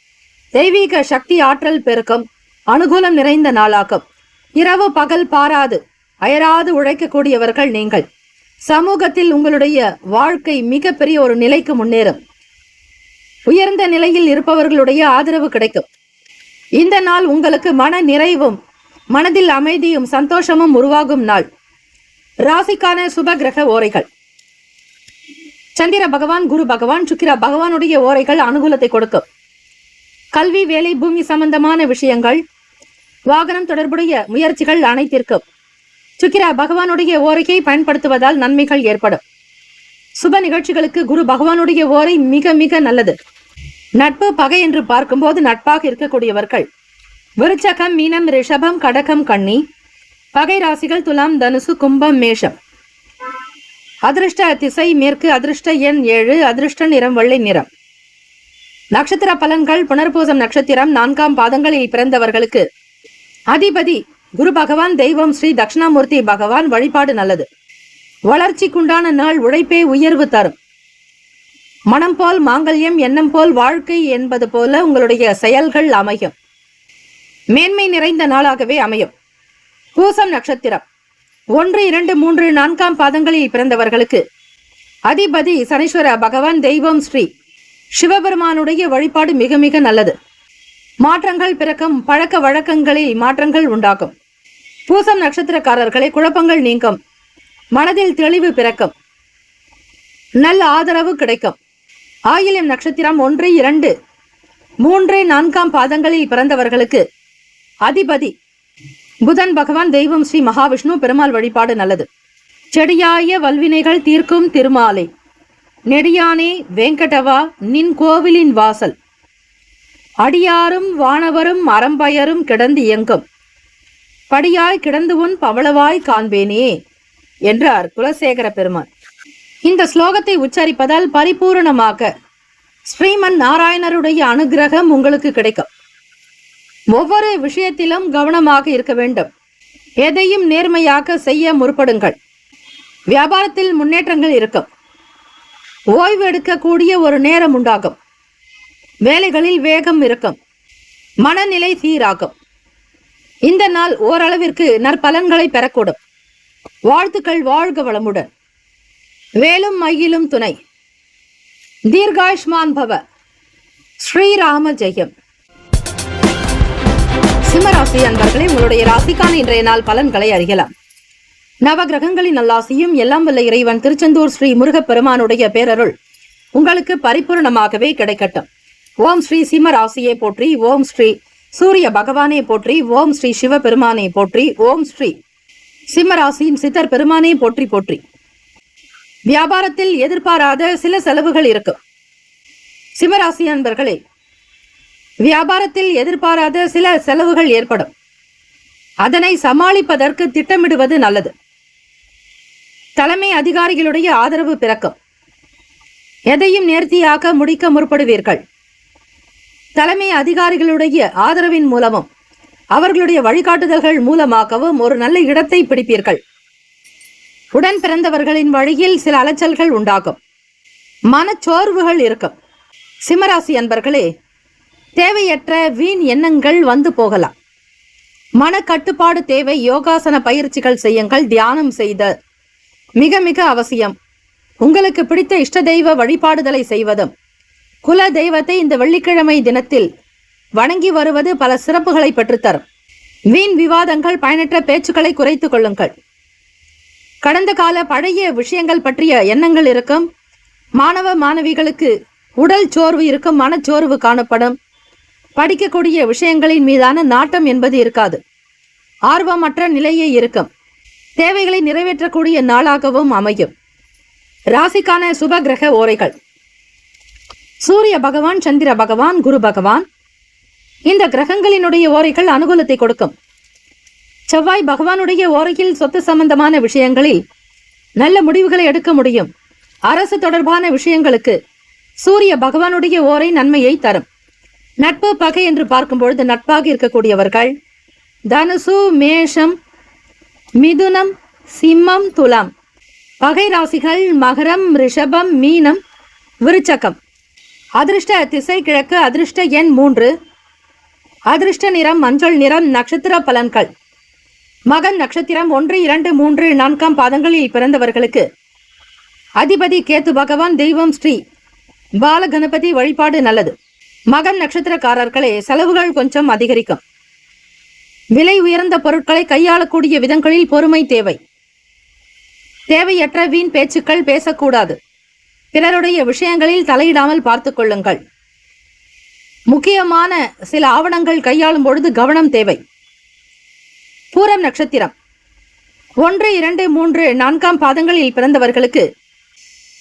தெய்வீக சக்தி ஆற்றல் பெருக்கும். அனுகூலம் நிறைந்த நாளாகும். இரவு பகல் பாராது அயராது உழைக்கக்கூடியவர்கள் நீங்கள். சமூகத்தில் உங்களுடைய வாழ்க்கை மிகப்பெரிய ஒரு நிலைக்கு முன்னேறும். உயர்ந்த நிலையில் இருப்பவர்களுடைய ஆதரவு கிடைக்கும். இந்த நாள் உங்களுக்கு மன நிறைவும் மனதில் அமைதியும் சந்தோஷமும் உருவாகும் நாள். ராசிக்கான சுப கிரக ஓரைகள். சந்திர பகவான், குரு பகவான், சுக்கிர பகவானுடைய ஓரைகள் அனுகூலத்தை கொடுக்கும். கல்வி, வேலை, பூமி சம்பந்தமான விஷயங்கள், வாகனம் தொடர்புடைய முயற்சிகள் அனைத்திற்கும் சுக்கிர பகவானுடைய ஓரையை பயன்படுத்துவதால் நன்மைகள் ஏற்படும். சுப நிகழ்ச்சிகளுக்கு குரு பகவானுடைய ஓரை மிக மிக நல்லது. நட்பு பகை என்று பார்க்கும்போது நட்பாக இருக்கக்கூடியவர்கள் விருச்சகம், மீனம், ரிஷபம், கடகம், கன்னி. பகை ராசிகள் துலாம், தனுசு, கும்பம், மேஷம். அதிர்ஷ்ட திசை மேற்கு. அதிர்ஷ்ட எண் 7. அதிர்ஷ்ட நிறம் வெள்ளை நிறம். நட்சத்திர பலன்கள். புனர்பூசம் நட்சத்திரம் 4ஆம் பாதங்களில் பிறந்தவர்களுக்கு அதிபதி குரு பகவான். தெய்வம் ஸ்ரீ தட்சிணாமூர்த்தி பகவான். வழிபாடு நல்லது. வளர்ச்சிக்குண்டான நாள். உழைப்பே உயர்வு தரும். மனம் போல் மாங்கல்யம், எண்ணம் போல் வாழ்க்கை என்பது போல உங்களுடைய செயல்கள் அமையும். மேன்மை நிறைந்த நாளாகவே அமையும். பூசம் நட்சத்திரம் 1, 2, 3, 4ஆம் பாதங்களில் பிறந்தவர்களுக்கு அதிபதி சனீஸ்வர பகவான். தெய்வம் ஸ்ரீ சிவபெருமானுடைய வழிபாடு மிக மிக நல்லது. மாற்றங்கள் பிறக்கும். பழக்க வழக்கங்களில் மாற்றங்கள் உண்டாகும். பூசம் நட்சத்திரக்காரர்களை குழப்பங்கள் நீங்கும். மனதில் தெளிவு பிறக்கும். நல்ல ஆதரவு கிடைக்கும். ஆயில்யம் நட்சத்திரம் 1, 2, 3, 4ஆம் பாதங்களில் பிறந்தவர்களுக்கு அதிபதி புதன் பகவான். தெய்வம் ஸ்ரீ மகாவிஷ்ணு. பெருமாள் வழிபாடு நல்லது. செடியாய வல்வினைகள் தீர்க்கும் திருமாலை. நெடியானே வெங்கடவா நின் கோவிலின் வாசல். அடியாரும் வானவரும் அறம்பயரும் கிடந்து இயங்கும். படியாய் கிடந்து உன் பவளவாய் காண்பேனே என்றார் குலசேகர பெருமான். இந்த ஸ்லோகத்தை உச்சரிப்பதால் பரிபூரணமாக ஸ்ரீமன் நாராயணருடைய அனுகிரகம் உங்களுக்கு கிடைக்கும். ஒவ்வொரு விஷயத்திலும் கவனமாக இருக்க வேண்டும். எதையும் நேர்மையாக செய்ய முற்படுங்கள். வியாபாரத்தில் முன்னேற்றங்கள் இருக்கும். ஓய்வு எடுக்கக்கூடிய ஒரு நேரம் உண்டாகும். வேலைகளில் வேகம் இருக்கும். மனநிலை சீராகும். இந்த நாள் ஓரளவிற்கு நற்பலன்களை பெறக்கூடும். வாழ்த்துக்கள், வாழ்க வளமுடன். வேலும் மயிலும் துணை. தீர்காயுஷ்மான் பவ. ஸ்ரீராம ஜெயம். சிம்மராசி அன்பர்களே, உங்களுடைய ராசிக்கான இன்றைய நாள் பலன்களை அறியலாம். நவ கிரகங்களின் நல்லாசியும் எல்லாம் வல்ல இறைவன் திருச்செந்தூர் ஸ்ரீ முருகப் பெருமானுடைய பேரருள் உங்களுக்கு பரிபூர்ணமாகவே கிடைக்கட்டும். ஓம் ஸ்ரீ சிம்மராசியை போற்றி. ஓம் ஸ்ரீ சூரிய பகவானை போற்றி. ஓம் ஸ்ரீ சிவபெருமானை போற்றி. ஓம் ஸ்ரீ சிம்மராசியின் சித்தர் பெருமானை போற்றி போற்றி. வியாபாரத்தில் எதிர்பாராத சில செலவுகள் இருக்கும். சிம்மராசி அன்பர்களே, வியாபாரத்தில் எதிர்பாராத சில செலவுகள் ஏற்படும். அதனை சமாளிப்பதற்கு திட்டமிடுவது நல்லது. தலைமை அதிகாரிகளுடைய ஆதரவு பிறக்கும். எதையும் நேர்த்தியாக முடிக்க முற்படுவீர்கள். தலைமை அதிகாரிகளுடைய ஆதரவின் மூலமும் அவர்களுடைய வழிகாட்டுதல்கள் மூலமாகவும் ஒரு நல்ல இடத்தை பிடிப்பீர்கள். உடன் பிறந்தவர்களின் வழியில் சில அலைச்சல்கள் உண்டாகும். மனச்சோர்வுகள் இருக்கும். சிம்மராசி அன்பர்களே, தேவையற்ற வீண் எண்ணங்கள் வந்து போகலாம். மன கட்டுப்பாடு தேவை. யோகாசன பயிற்சிகள் செய்யுங்கள். தியானம் செய்த மிக மிக அவசியம். உங்களுக்கு பிடித்த இஷ்ட தெய்வ வழிபாடுதலை செய்வதும் குல தெய்வத்தை இந்த வெள்ளிக்கிழமை தினத்தில் வணங்கி வருவது பல சிறப்புகளை பெற்றுத்தரும். வீண் விவாதங்கள், பயனற்ற பேச்சுக்களை குறைத்துக் கொள்ளுங்கள். கடந்த கால பழைய விஷயங்கள் பற்றிய எண்ணங்கள் இருக்கும். மாணவ மாணவிகளுக்கு உடல் சோர்வு இருக்கும். மனச்சோர்வு காணப்படும். படிக்கக்கூடிய விஷயங்களின் மீதான நாட்டம் என்பது இருக்காது. ஆர்வமற்ற நிலையே இருக்கும். தேவைகளை நிறைவேற்றக்கூடிய நாளாகவும் அமையும். ராசிக்கான சுப கிரக ஓரைகள்: சூரிய பகவான், சந்திர பகவான், குரு பகவான். இந்த கிரகங்களினுடைய ஓரைகள் அனுகூலத்தை கொடுக்கும். செவ்வாய் பகவானுடைய ஓரையில் சொத்து சம்பந்தமான விஷயங்களில் நல்ல முடிவுகளை எடுக்க முடியும். அரசு தொடர்பான விஷயங்களுக்கு சூரிய பகவானுடைய ஓரை நன்மையை தரும். நட்பு பகை என்று பார்க்கும் பொழுது நட்பாக இருக்கக்கூடியவர்கள் தனுசு, மேஷம், மிதுனம், சிம்மம், துலாம். பகை ராசிகள் மகரம், ரிஷபம், மீனம், விருச்சகம். அதிர்ஷ்ட திசை கிழக்கு. அதிர்ஷ்ட எண் 3. அதிர்ஷ்ட நிறம் மஞ்சள் நிறம். நட்சத்திர பலன்கள்: மகன் நட்சத்திரம் 1, 2, 3, 4 பாதங்களில் பிறந்தவர்களுக்கு அதிபதி கேத்து பகவான். தெய்வம் ஸ்ரீ பாலகணபதி வழிபாடு நல்லது. மகன் நட்சத்திரக்காரர்களே, செலவுகள் கொஞ்சம் அதிகரிக்கும். விலை உயர்ந்த பொருட்களை கையாளக்கூடிய விதங்களில் பொறுமை தேவை. தேவையற்ற வீண் பேச்சுக்கள் பேசக்கூடாது. பிறருடைய விஷயங்களில் தலையிடாமல் பார்த்துக் கொள்ளுங்கள். முக்கியமான சில ஆவணங்கள் கையாளும் பொழுது கவனம் தேவை. பூரம் நட்சத்திரம் 1, 2, 3, 4 பாதங்களில் பிறந்தவர்களுக்கு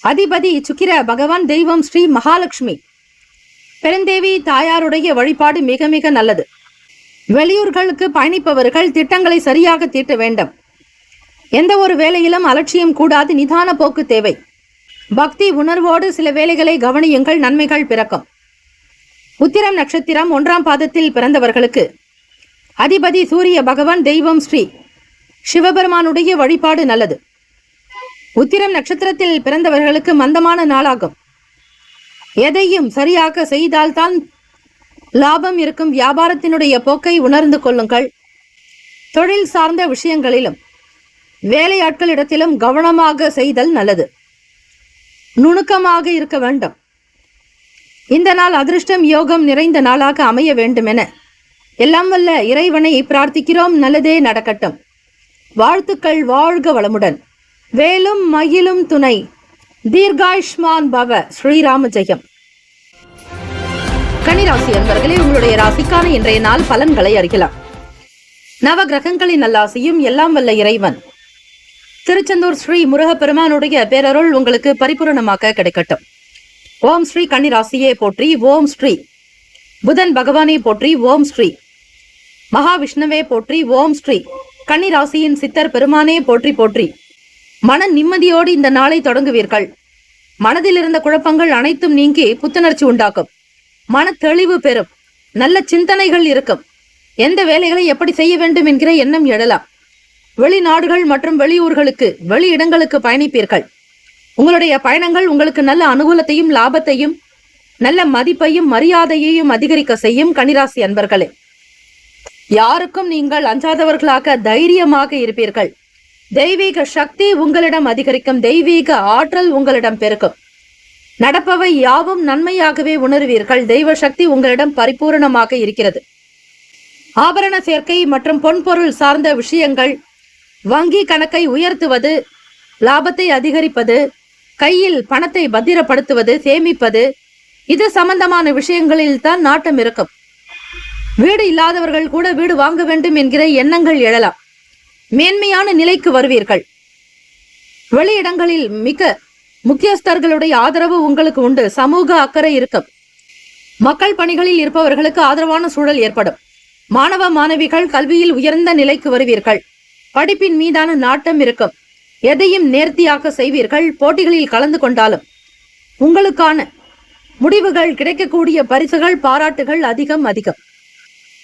அதிபதி சுக்கிர பகவான். தெய்வம் ஸ்ரீ மகாலட்சுமி. பெருந்தேவி தாயாருடைய வழிபாடு மிக மிக நல்லது. வெளியூர்களுக்கு பயணிப்பவர்கள் திட்டங்களை சரியாக தீட்ட வேண்டும். எந்த ஒரு வேலையிலும் அலட்சியம் கூடாது. நிதான போக்கு தேவை. பக்தி உணர்வோடு சில வேலைகளை கவனியுங்கள். நன்மைகள் பிறக்கும். உத்திரம் நட்சத்திரம் 1 பாதத்தில் பிறந்தவர்களுக்கு அதிபதி சூரிய பகவான். தெய்வம் ஸ்ரீ சிவபெருமானுடைய வழிபாடு நல்லது. உத்திரம் நட்சத்திரத்தில் பிறந்தவர்களுக்கு மந்தமான நாளாகும். எதையும் சரியாக செய்தால்தான் லாபம் இருக்கும். வியாபாரத்தினுடைய போக்கை உணர்ந்து கொள்ளுங்கள். தொழில் சார்ந்த விஷயங்களிலும் வேலையாட்களிடத்திலும் கவனமாக செய்தல் நல்லது. நுணுக்கமாக இருக்க வேண்டும். இந்த நாள் அதிர்ஷ்டம் யோகம் நிறைந்த நாளாக அமைய வேண்டும் என எல்லாம் வல்ல இறைவனை பிரார்த்திக்கிறோம். நல்லதே நடக்கட்டும். வாழ்த்துக்கள். வாழ்க வளமுடன். வேலும் மயிலும் துணை. தீர்காயுஷ்மான் பவ. ஸ்ரீராம ஜெயம். கன்னிராசி அன்பர்களே, உங்களுடைய ராசிக்கான இன்றைய நாள் பலன்களை அறியலாம். நவ கிரகங்களின் நல்லாசியும் எல்லாம் வல்ல இறைவன் திருச்செந்தூர் ஸ்ரீ முருகப்பெருமானுடைய பேரருள் உங்களுக்கு பரிபூரணமாக கிடைக்கட்டும். ஓம் ஸ்ரீ கன்னிராசியே போற்றி. ஓம் ஸ்ரீ புதன் பகவானே போற்றி. ஓம் ஸ்ரீ மகாவிஷ்ணுவே போற்றி. ஓம் ஸ்ரீ கன்னிராசியின் சித்தர் பெருமானே போற்றி போற்றி. மன நிம்மதியோடு இந்த நாளை தொடங்குவீர்கள். மனதில் இருந்த குழப்பங்கள் அனைத்தும் நீங்கி புத்துணர்ச்சி உண்டாக்கும். மன தெளிவு பெறும். நல்ல சிந்தனைகள் இருக்கும். எந்த வேலைகளை எப்படி செய்ய வேண்டும் என்கிற எண்ணம் எழலாம். வெளிநாடுகள் மற்றும் வெளியூர்களுக்கு, வெளி இடங்களுக்கு பயணிப்பீர்கள். உங்களுடைய பயணங்கள் உங்களுக்கு நல்ல அனுகூலத்தையும் லாபத்தையும் நல்ல மதிப்பையும் மரியாதையையும் அதிகரிக்க செய்யும். கன்னிராசி அன்பர்களே, யாருக்கும் நீங்கள் அஞ்சாதவர்களாக தைரியமாக இருப்பீர்கள். தெய்வீக சக்தி உங்களிடம் அதிகரிக்கும். தெய்வீக ஆற்றல் உங்களிடம் பெருக்கும். நடப்பவை யாவும் நன்மையாகவே உணர்வீர்கள். தெய்வ சக்தி உங்களிடம் பரிபூரணமாக இருக்கிறது. ஆபரண சேர்க்கை மற்றும் பொன்பொருள் சார்ந்த விஷயங்கள், வங்கி கணக்கை உயர்த்துவது, லாபத்தை அதிகரிப்பது, கையில் பணத்தை பத்திரப்படுத்துவது, சேமிப்பது, இது சம்பந்தமான விஷயங்களில் தான் நாட்டம் இருக்கும். வீடு இல்லாதவர்கள் கூட வீடு வாங்க வேண்டும் என்கிற எண்ணங்கள் எழலாம். மேன்மையான நிலைக்கு வருவீர்கள். வெளியிடங்களில் மிக முக்கியஸ்தர்களுடைய ஆதரவு உங்களுக்கு உண்டு. சமூக அக்கறை இருக்கும். மக்கள் பணிகளில் இருப்பவர்களுக்கு ஆதரவான சூழல் ஏற்படும். மாணவ மாணவிகள் கல்வியில் உயர்ந்த நிலைக்கு வருவீர்கள். படிப்பின் மீதான நாட்டம் இருக்கும். எதையும் நேர்த்தியாக செய்வீர்கள். போட்டிகளில் கலந்து கொண்டாலும் உங்களுக்கான முடிவுகள், கிடைக்கக்கூடிய பரிசுகள், பாராட்டுகள் அதிகம்.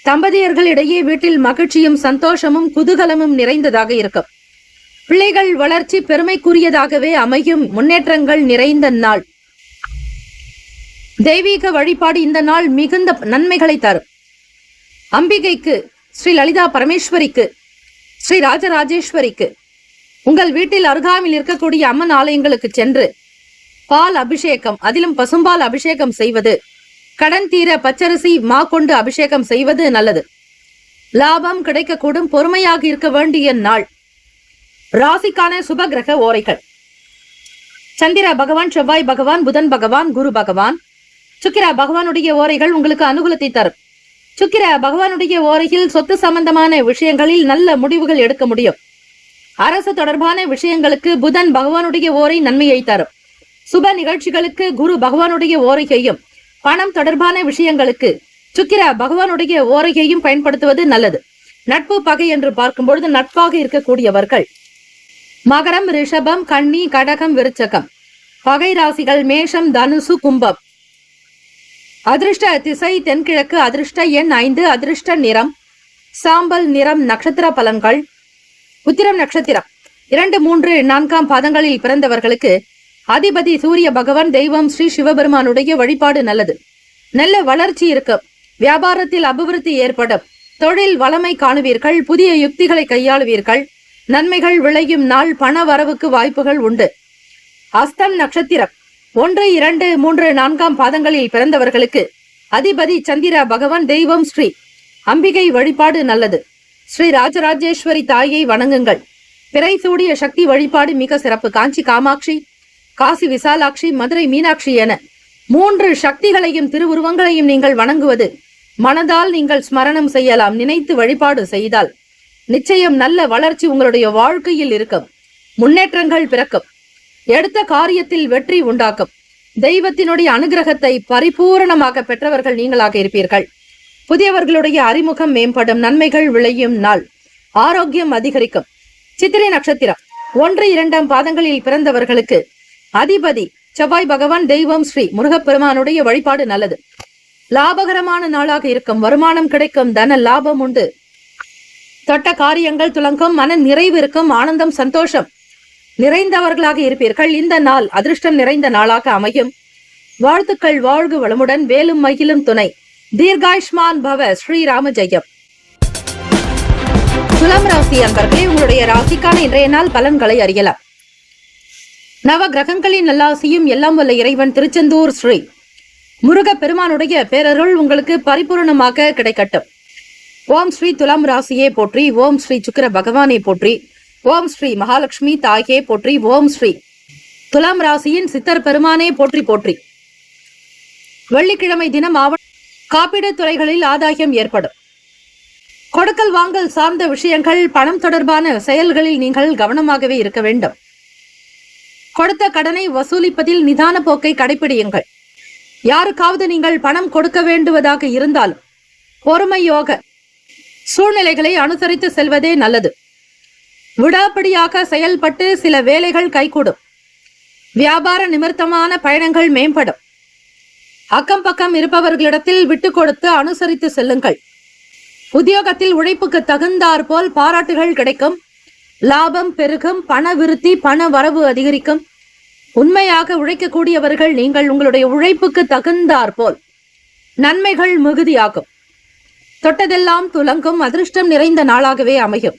தம்பதியர்களிடையே வீட்டில் மகிழ்ச்சியும் சந்தோஷமும் குதூகலமும் நிறைந்ததாக இருக்கும். பிள்ளைகள் வளர்ச்சி பெருமைக்குரியதாகவே அமையும். முன்னேற்றங்கள் நிறைந்த நாள். தெய்வீக வழிபாடு இந்த நாள் மிகுந்த நன்மைகளை தரும். அம்பிகைக்கு, ஸ்ரீ லலிதா பரமேஸ்வரிக்கு, ஸ்ரீ ராஜராஜேஸ்வரிக்கு உங்கள் வீட்டில் அருகாமையில் இருக்கக்கூடிய அம்மன் ஆலயங்களுக்கு சென்று பால் அபிஷேகம், அதிலும் பசும்பால் அபிஷேகம் செய்வது, கடன் தீர பச்சரிசி மா கொண்டு அபிஷேகம் செய்வது நல்லது. லாபம் கிடைக்கக்கூடும். பொறுமையாக இருக்க வேண்டிய நாள். ராசிக்கான சுப கிரக ஓரைகள்: சந்திர பகவான், செவ்வாய் பகவான், புதன் பகவான், குரு பகவான். சுக்கிர பகவானுடைய ஓரைகள் உங்களுக்கு அனுகூலத்தை தரும். சுக்கிர பகவானுடைய ஓரையில் சொத்து சம்பந்தமான விஷயங்களில் நல்ல முடிவுகள் எடுக்க முடியும். அரசு தொடர்பான விஷயங்களுக்கு புதன் பகவானுடைய ஓரை நன்மையை தரும். சுப நிகழ்ச்சிகளுக்கு குரு பகவானுடைய ஓரையையும், பணம் தொடர்பான விஷயங்களுக்கு சுக்கிர பகவானுடைய ஓரையையும் பயன்படுத்துவது நல்லது. நட்பு பகை என்று பார்க்கும்பொழுது நட்பாக இருக்கக்கூடியவர்கள் மகரம், ரிஷபம், கன்னி, கடகம், விருச்சகம். பகை ராசிகள் மேஷம், தனுசு, கும்பம். அதிர்ஷ்ட திசை தென்கிழக்கு. அதிர்ஷ்ட எண் 5. அதிர்ஷ்ட நிறம் சாம்பல் நிறம். நட்சத்திர பலன்கள்: உத்திரம் நட்சத்திரம் 2, 3, 4 பாதங்களில் பிறந்தவர்களுக்கு அதிபதி சூரிய பகவான், தெய்வம் ஸ்ரீ சிவபெருமானுடைய வழிபாடு நல்லது. நல்ல வளர்ச்சி இருக்கும். வியாபாரத்தில் அபிவிருத்தி ஏற்படும். தொழில் வளமை காணுவீர்கள். புதிய யுக்திகளை கையாளுவீர்கள். நன்மைகள் விளையும் நாள். பண வரவுக்கு வாய்ப்புகள் உண்டு. அஸ்தம் நட்சத்திரம் 1, 2, 3, 4 பாதங்களில் பிறந்தவர்களுக்கு அதிபதி சந்திர பகவான், தெய்வம் ஸ்ரீ அம்பிகை வழிபாடு நல்லது. ஸ்ரீ ராஜராஜேஸ்வரி தாயை வணங்குங்கள். பிறை சூடிய சக்தி வழிபாடு மிக சிறப்பு. காஞ்சி காமாட்சி, காசி விசாலாட்சி, மதுரை மீனாட்சி என 3 சக்திகளையும் திருவுருவங்களையும் நீங்கள் வணங்குவது மனதால் நீங்கள் ஸ்மரணம் செய்யலாம். நினைத்து வழிபாடு செய்தால் நிச்சயம் நல்ல வளர்ச்சி உங்களுடைய வாழ்க்கையில் இருக்கும். முன்னேற்றங்கள் பிறக்கும். எடுத்த காரியத்தில் வெற்றி உண்டாக்கும். தெய்வத்தினுடைய அனுகிரகத்தை பரிபூரணமாக பெற்றவர்கள் நீங்களாக இருப்பீர்கள். புதியவர்களுடைய அறிமுகம் மேம்படும். நன்மைகள் விளையும் நாள். ஆரோக்கியம் அதிகரிக்கும். சித்திரை நட்சத்திரம் 1, 2 பாதங்களில் பிறந்தவர்களுக்கு அதிபதி செவ்வாய் பகவான், தெய்வம் ஸ்ரீ முருகப்பெருமானுடைய வழிபாடு நல்லது. லாபகரமான நாளாக இருக்கும். வருமானம் கிடைக்கும். தன லாபம் உண்டு. தொட்ட காரியங்கள் துலங்கும். மன நிறைவு இருக்கும். ஆனந்தம் சந்தோஷம் நிறைந்தவர்களாக இருப்பீர்கள். இந்த நாள் அதிர்ஷ்டம் நிறைந்த நாளாக அமையும். வாழ்த்துக்கள். வாழ்க வளமுடன். வேலும் மகிழும் துணை. தீர்காயுஷ்மான் பவ. ஸ்ரீராம ஜெயம். துலாம் ராசி அன்பர்களே, உங்களுடைய ராசிக்கான இன்றைய நாள் பலன்களை அறியலாம். நவ கிரகங்களின் நல்லாசியும் எல்லாம் வல்ல இறைவன் திருச்செந்தூர் ஸ்ரீ முருக பெருமானுடைய பேரருள் உங்களுக்கு பரிபூர்ணமாக கிடைக்கட்டும். ஓம் ஸ்ரீ துலாம் ராசியே போற்றி. ஓம் ஸ்ரீ சுக்கிர பகவானே போற்றி. ஓம் ஸ்ரீ மகாலட்சுமி தாயே போற்றி. ஓம் ஸ்ரீ துலாம் ராசியின் சித்தர் பெருமானே போற்றி போற்றி. வெள்ளிக்கிழமை தினம் காப்பீடு துறைகளில் ஆதாயம் ஏற்படும். கொடுக்கல் வாங்கல் சார்ந்த விஷயங்கள், பணம் தொடர்பான செயல்களில் நீங்கள் கவனமாகவே இருக்க வேண்டும். கொடுத்த கடனை வசூலிப்பதில் நிதான போக்கை கடைபிடியுங்கள். யாருக்காவது நீங்கள் பணம் கொடுக்க வேண்டுவதாக இருந்தாலும் பொறுமையோக சூழ்நிலைகளை அனுசரித்து செல்வதே நல்லது. விடாப்பிடியாக செயல்பட்டு சில வேலைகள் கைகூடும். வியாபார நிமித்தமான பயணங்கள் மேம்படும். அக்கம் பக்கம் இருப்பவர்களிடத்தில் விட்டு கொடுத்து அனுசரித்து செல்லுங்கள். உத்தியோகத்தில் உழைப்புக்கு தகுந்தாற் போல் பாராட்டுகள் கிடைக்கும். லாபம் பெருகும். பண விருத்தி, பண வரவு அதிகரிக்கும். உண்மையாக உழைக்கக்கூடியவர்கள் நீங்கள். உங்களுடைய உழைப்புக்கு தகுந்தாற் போல் நன்மைகள் மிகுதியாகும். தொட்டதெல்லாம் துலங்கும். அதிர்ஷ்டம் நிறைந்த நாளாகவே அமையும்.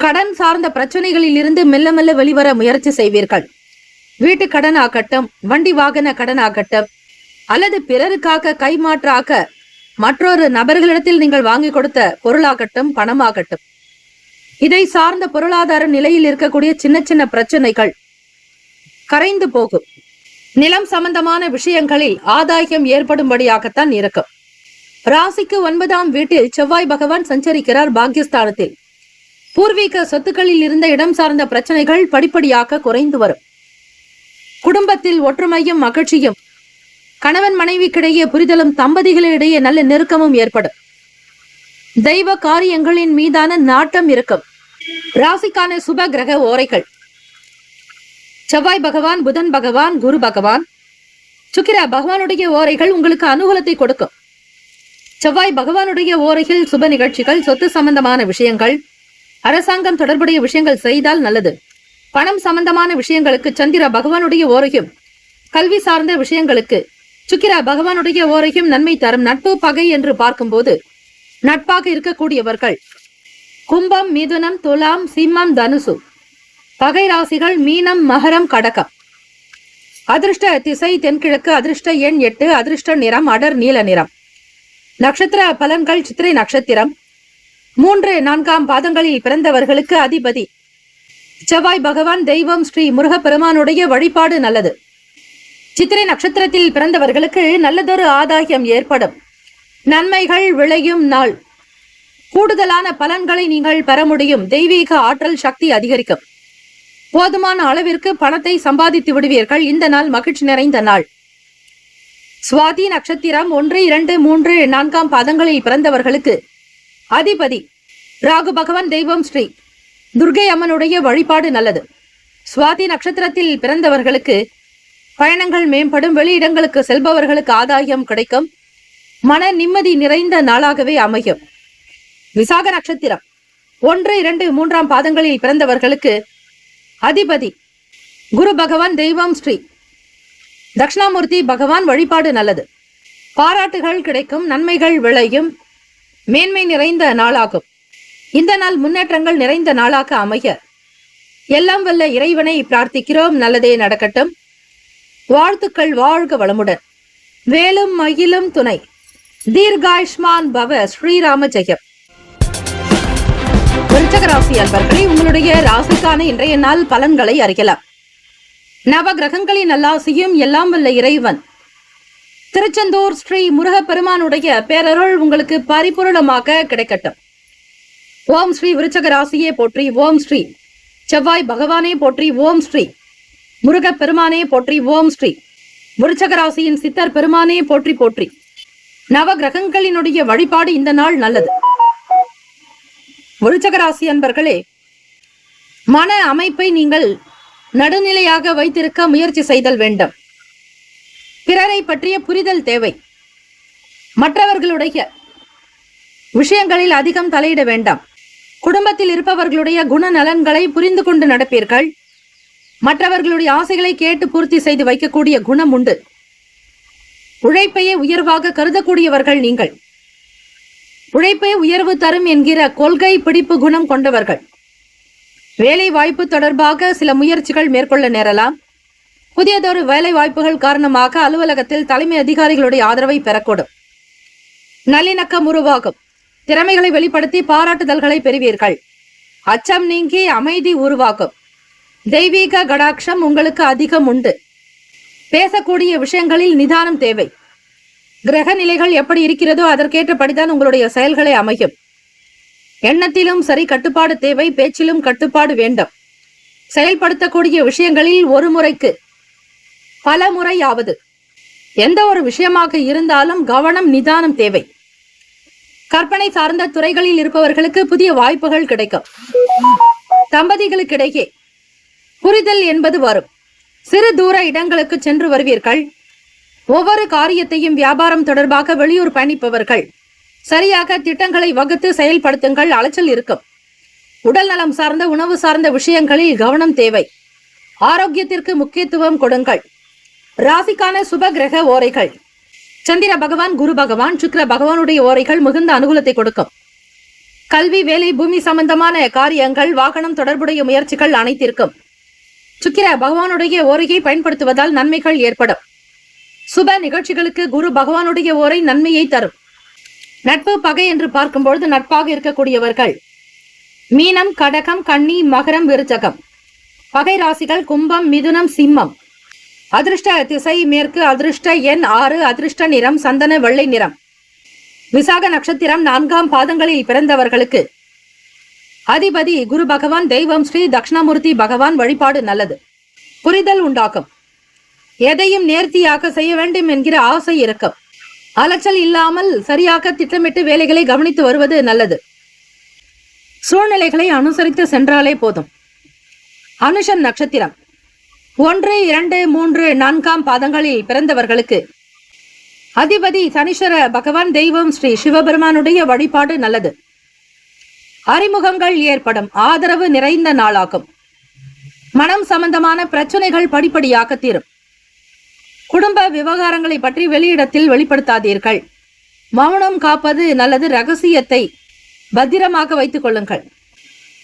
கடன் சார்ந்த பிரச்சனைகளில் இருந்து மெல்ல மெல்ல வெளிவர முயற்சி செய்வீர்கள். வீட்டு கடன் ஆகட்டும், வண்டி வாகன கடன் ஆகட்டும், அல்லது பிறருக்காக கைமாற்றாக மற்றொரு நபர்களிடத்தில் நீங்கள் வாங்கி கொடுத்த பொருளாகட்டும், பணமாகட்டும், இதை சார்ந்த பொருளாதார நிலையில் இருக்கக்கூடிய சின்ன சின்ன பிரச்சனைகள் கரைந்து போகும். நிலம் சம்பந்தமான விஷயங்களில் ஆதாயம் ஏற்படும்படியாகத்தான் இருக்கும். ராசிக்கு 9ஆம் வீட்டில் செவ்வாய் பகவான் சஞ்சரிக்கிறார். பாக்கியஸ்தானத்தில் பூர்வீக சொத்துக்களில் இருந்த இடம் சார்ந்த பிரச்சனைகள் படிப்படியாக குறைந்து வரும். குடும்பத்தில் ஒற்றுமையும் மகிழ்ச்சியும் கணவன் மனைவிக்கிடையே புரிதலும் தம்பதிகளிடையே நல்ல நெருக்கமும் ஏற்படும். தெய்வ காரியங்களின் மீதான நாட்டம் இருக்கும். ராசிக்கான சுப கிரக ஓரைகள்: செவ்வாய் பகவான், புதன் பகவான், குரு பகவான், சுக்கிர பகவானுடைய ஓரைகள் உங்களுக்கு அனுகூலத்தை கொடுக்கும். செவ்வாய் பகவானுடைய ஓரையில் சுப நிகழ்ச்சிகள், சொத்து சம்பந்தமான விஷயங்கள், அரசாங்கம் தொடர்புடைய விஷயங்கள் செய்தால் நல்லது. பணம் சம்பந்தமான விஷயங்களுக்கு சந்திர பகவானுடைய ஓரையும், கல்வி சார்ந்த விஷயங்களுக்கு சுக்கிர பகவானுடைய ஓரையும் நன்மை தரும். நட்பு பகை என்று பார்க்கும்போது நட்பாக இருக்கக்கூடியவர்கள் கும்பம், மிதுனம், துலாம், சிம்மம், தனுசு. பகை ராசிகள் மீனம், மகரம், கடகம். அதிர்ஷ்ட திசை தென்கிழக்கு. அதிர்ஷ்ட எண் 8. அதிர்ஷ்ட நிறம் அடர் நீல நிறம். நட்சத்திர பலன்கள்: சித்திரை நட்சத்திரம் 3, 4 பாதங்களில் பிறந்தவர்களுக்கு அதிபதி செவ்வாய் பகவான். தெய்வம் ஸ்ரீ முருகப்பெருமானுடைய வழிபாடு நல்லது. சித்திரை நட்சத்திரத்தில் பிறந்தவர்களுக்கு நல்லதொரு ஆதாயம் ஏற்படும். நன்மைகள் விளையும் நாள். கூடுதலான பலன்களை நீங்கள் பெற முடியும். தெய்வீக ஆற்றல் சக்தி அதிகரிக்கும். போதுமான அளவிற்கு பணத்தை சம்பாதித்து விடுவீர்கள். இந்த நாள் மகிழ்ச்சி நிறைந்த நாள். சுவாதி நட்சத்திரம் 1, 2, 3, 4 பாதங்களில் பிறந்தவர்களுக்கு அதிபதி ராகு பகவான். தெய்வம் ஸ்ரீ துர்கை அம்மனுடைய வழிபாடு நல்லது. சுவாதி நட்சத்திரத்தில் பிறந்தவர்களுக்கு பயணங்கள் மேம்படும். வெளியிடங்களுக்கு செல்பவர்களுக்கு ஆதாயம் கிடைக்கும். மன நிம்மதி நிறைந்த நாளாகவே அமையும். விசாக நட்சத்திரம் 1, 2, 3 பாதங்களில் பிறந்தவர்களுக்கு அதிபதி குரு பகவான். தெய்வம் ஸ்ரீ தட்சிணாமூர்த்தி பகவான். வழிபாடு நல்லது. பாராட்டுகள் கிடைக்கும். நன்மைகள் விளையும். மேன்மை நிறைந்த நாளாகும். இந்த நாள் முன்னேற்றங்கள் நிறைந்த நாளாக அமைய எல்லாம் வல்ல இறைவனை பிரார்த்திக்கிறோம். நல்லதே நடக்கட்டும். வாழ்த்துக்கள். வாழ்க வளமுடன். வேலும் மயிலும் துணை. தீர்காயுஷ்மான் பவ. ஸ்ரீராம ஜெயம். விருச்சிக ராசி அன்பர்களே, உங்களுடைய ராசிக்கான இன்றைய நாள் பலன்களை அறியலாம். நவ கிரகங்களின் நல்லாசியும் எல்லாம் வல்ல இறைவன் திருச்செந்தூர் ஸ்ரீ முருகப்பெருமானுடைய பேரருள் உங்களுக்கு பரிபூரணமாக கிடைக்கட்டும். ஓம் ஸ்ரீ விருச்சிக ராசியே போற்றி. ஓம் ஸ்ரீ செவ்வாய் பகவானே போற்றி. ஓம் ஸ்ரீ முருகப்பெருமானே போற்றி. ஓம் ஸ்ரீ விருச்சிக ராசியின் சித்தர் பெருமானே போற்றி போற்றி. நவ கிரகங்களினுடைய வழிபாடு இந்த நாள் நல்லது. விருச்சிக ராசி அன்பர்களே, மன அமைப்பை நீங்கள் நடுநிலையாக வைத்திருக்க முயற்சி செய்தல் வேண்டும். பிறரை பற்றிய புரிதல் தேவை. மற்றவர்களுடைய விஷயங்களில் அதிகம் தலையிட வேண்டாம். குடும்பத்தில் இருப்பவர்களுடைய குணநலன்களை புரிந்து கொண்டு நடப்பீர்கள். மற்றவர்களுடைய ஆசைகளை கேட்டு பூர்த்தி செய்து வைக்கக்கூடிய குணம் உண்டு. உழைப்பையே உயர்வாக கருதக்கூடியவர்கள் நீங்கள். உழைப்பே உயர்வு தரும் என்கிற கொள்கை பிடிப்பு குணம் கொண்டவர்கள். வேலை வாய்ப்பு தொடர்பாக சில முயற்சிகள் மேற்கொள்ள நேரலாம். புதியதொரு வேலை வாய்ப்புகள் காரணமாக அலுவலகத்தில் தலைமை அதிகாரிகளுடைய ஆதரவை பெறக்கூடும். நல்லிணக்கம் உருவாகும். திறமைகளை வெளிப்படுத்தி பாராட்டுதல்களை பெறுவீர்கள். அச்சம் நீங்கி அமைதி உருவாகும். தெய்வீக கடாட்சம் உங்களுக்கு அதிகம் உண்டு. பேசக்கூடிய விஷயங்களில் நிதானம் தேவை. கிரக நிலைகள் எப்படி இருக்கிறதோ அதற்கேற்றபடிதான் உங்களுடைய செயல்களை அமையும். எண்ணத்திலும் சரி கட்டுப்பாடு தேவை. பேச்சிலும் கட்டுப்பாடு வேண்டும். செயல்படுத்தக்கூடிய விஷயங்களில் ஒரு முறைக்கு பல முறையாவது. எந்த ஒரு விஷயமாக இருந்தாலும் கவனம், நிதானம் தேவை. கற்பனை சார்ந்த துறைகளில் இருப்பவர்களுக்கு புதிய வாய்ப்புகள் கிடைக்கும். தம்பதிகளுக்கிடையே புரிதல் என்பது வரும். சிறு தூர இடங்களுக்கு சென்று வருவீர்கள். ஒவ்வொரு காரியத்தையும் வியாபாரம் தொடர்பாக வெளியூர் பயணிப்பவர்கள் சரியாக திட்டங்களை வகுத்து செயல்படுத்துங்கள். அலைச்சல் இருக்கும். உடல் நலம் சார்ந்த உணவு சார்ந்த விஷயங்களில் கவனம் தேவை. ஆரோக்கியத்திற்கு முக்கியத்துவம் கொடுங்கள். ராசிக்கான சுப கிரக ஓரைகள்: சந்திர பகவான், குரு பகவான், சுக்கிர பகவானுடைய ஓரைகள் மிகுந்த அனுகூலத்தை கொடுக்கும். கல்வி, வேலை, பூமி சம்பந்தமான காரியங்கள், வாகனம் தொடர்புடைய முயற்சிகள் அனைத்திற்கும் சுக்கிர பகவானுடைய ஓரையை பயன்படுத்துவதால் நன்மைகள் ஏற்படும். சுப நிகழ்ச்சிகளுக்கு குரு பகவானுடைய ஓரை நன்மையை தரும். நட்பு பகை என்று பார்க்கும்பொழுது நட்பாக இருக்கக்கூடியவர்கள் மீனம், கடகம், கன்னி, மகரம், விருச்சகம். பகை ராசிகள் கும்பம், மிதுனம், சிம்மம். அதிர்ஷ்ட திசை மேற்கு. அதிர்ஷ்ட எண் 6. அதிர்ஷ்ட நிறம் சந்தன வெள்ளை நிறம். விசாக நட்சத்திரம் 4 பாதங்களில் பிறந்தவர்களுக்கு அதிபதி குரு பகவான். தெய்வம் ஸ்ரீ தட்சிணாமூர்த்தி பகவான். வழிபாடு நல்லது. புரிதல் உண்டாகும். எதையும் நேர்த்தியாக செய்ய வேண்டும் என்கிற ஆசை இருக்கும். அலைச்சல் இல்லாமல் சரியாக திட்டமிட்டு வேலைகளை கவனித்து வருவது நல்லது. சூழ்நிலைகளை அனுசரித்து சென்றாலே போதும். அனுஷம் நட்சத்திரம் 1, 2, 3, 4 பாதங்களில் பிறந்தவர்களுக்கு அதிபதி சனீஸ்வர பகவான் தெய்வம் ஸ்ரீ சிவபெருமானுடைய வழிபாடு நல்லது. அறிமுகங்கள் ஏற்படும். ஆதரவு நிறைந்த நாளாகும். மனம் சம்பந்தமான பிரச்சனைகள் படிப்படியாக தீரும். குடும்ப விவகாரங்களை பற்றி வெளியிடத்தில் வெளிப்படுத்தாதீர்கள். மௌனம் காப்பது நல்லது. ரகசியத்தை பத்திரமாக வைத்துக் கொள்ளுங்கள்.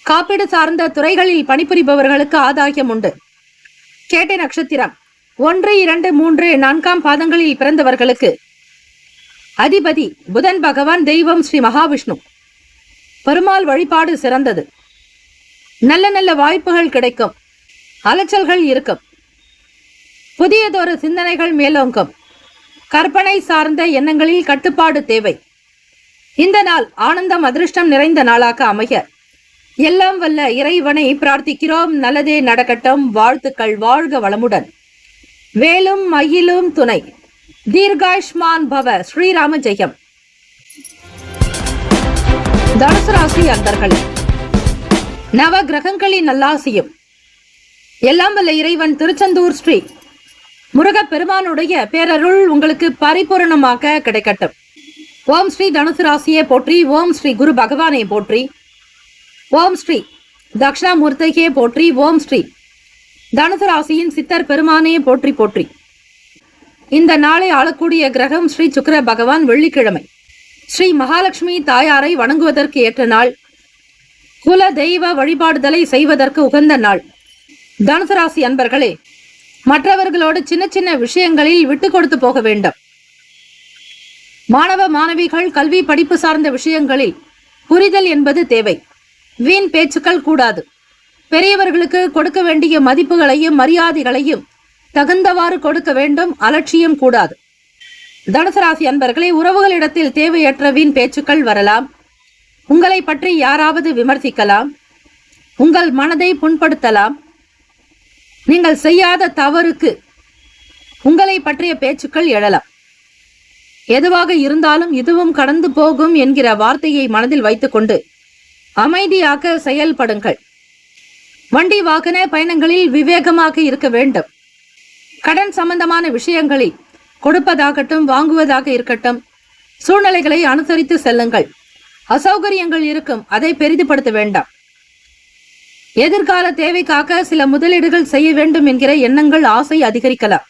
காப்பீடு சார்ந்த துறைகளில் பணிபுரிபவர்களுக்கு ஆதாயம் உண்டு. கேட்டை நட்சத்திரம் 1, 2, 3, 4 பாதங்களில் பிறந்தவர்களுக்கு அதிபதி புதன் பகவான் தெய்வம் ஸ்ரீ மகாவிஷ்ணு. பெருமாள் வழிபாடு சிறந்தது. நல்ல நல்ல வாய்ப்புகள் கிடைக்கும். அலைச்சல்கள் இருக்கும். புதியதொரு சிந்தனைகள் மேலோங்கும். கற்பனை சார்ந்த எண்ணங்களில் கட்டுப்பாடு தேவை. இந்த நாள் ஆனந்தம் அதிர்ஷ்டம் நிறைந்த நாளாக அமைய எல்லாம் வல்ல இறைவனை பிரார்த்திக்கிறோம். நல்லதே நடக்கட்டும். வாழ்த்துக்கள். வாழ்க வளமுடன். வேலும் மயிலும் துணை. தீர்காயுஷ்மான் பவ. ஸ்ரீராம ஜெயம். தனுசு ராசி அன்பர்களே, நவ கிரகங்களின் நல்லாசியும் எல்லாம் வல்ல இறைவன் திருச்செந்தூர் ஸ்ரீ முருகப்பெருமானுடைய பேரருள் உங்களுக்கு பரிபூரணமாக கிடைக்கட்டும். ஓம் ஸ்ரீ தனுசு ராசியை போற்றி. ஓம் ஸ்ரீ குரு பகவானை போற்றி. ஓம் ஸ்ரீ தக்ஷணாமூர்த்தியே போற்றி. ஓம் ஸ்ரீ தனுசு ராசியின் சித்தர் பெருமானையே போற்றி போற்றி. இந்த நாளை ஆளக்கூடிய கிரகம் ஸ்ரீ சுக்கிர பகவான். வெள்ளிக்கிழமை. ஸ்ரீ மகாலட்சுமி தாயாரை வணங்குவதற்கு ஏற்ற நாள். குல தெய்வ வழிபாடுதலை செய்வதற்கு உகந்த நாள். தனுசு ராசி அன்பர்களே, மற்றவர்களோடு சின்ன சின்ன விஷயங்களில் விட்டு கொடுத்து போக வேண்டும். மாணவ மாணவிகள் கல்வி படிப்பு சார்ந்த விஷயங்களில் புரிதல் என்பது தேவை. வீண் பேச்சுக்கள் கூடாது. பெரியவர்களுக்கு கொடுக்க வேண்டிய மதிப்புகளையும் மரியாதைகளையும் தகுந்தவாறு கொடுக்க வேண்டும். அலட்சியம் கூடாது. தனுசு ராசி அன்பர்களே, உறவுகளிடத்தில் தேவையற்ற வீண் பேச்சுக்கள் வரலாம். உங்களை பற்றி யாராவது விமர்சிக்கலாம். உங்கள் மனதை புண்படுத்தலாம். நீங்கள் செய்யாத தவறுக்கு உங்களை பற்றிய பேச்சுக்கள் எழலாம். எதுவாக இருந்தாலும் இதுவும் கடந்து போகும் என்கிற வார்த்தையை மனதில் வைத்துக்கொண்டு அமைதியாக செயல்படுங்கள். வண்டி வாகன பயணங்களில் விவேகமாக இருக்க வேண்டும். கடன் சம்பந்தமான விஷயங்களில் கொடுப்பதாகட்டும் வாங்குவதாக இருக்கட்டும் சூழ்நிலைகளை அனுசரித்து செல்லுங்கள். அசௌகரியங்கள் இருக்கும், அதை பெரிதுபடுத்த வேண்டாம். எதிர்கால தேவைக்காக சில முதலீடுகள் செய்ய வேண்டும் என்கிற எண்ணங்கள் ஆசை அதிகரிக்கலாம்.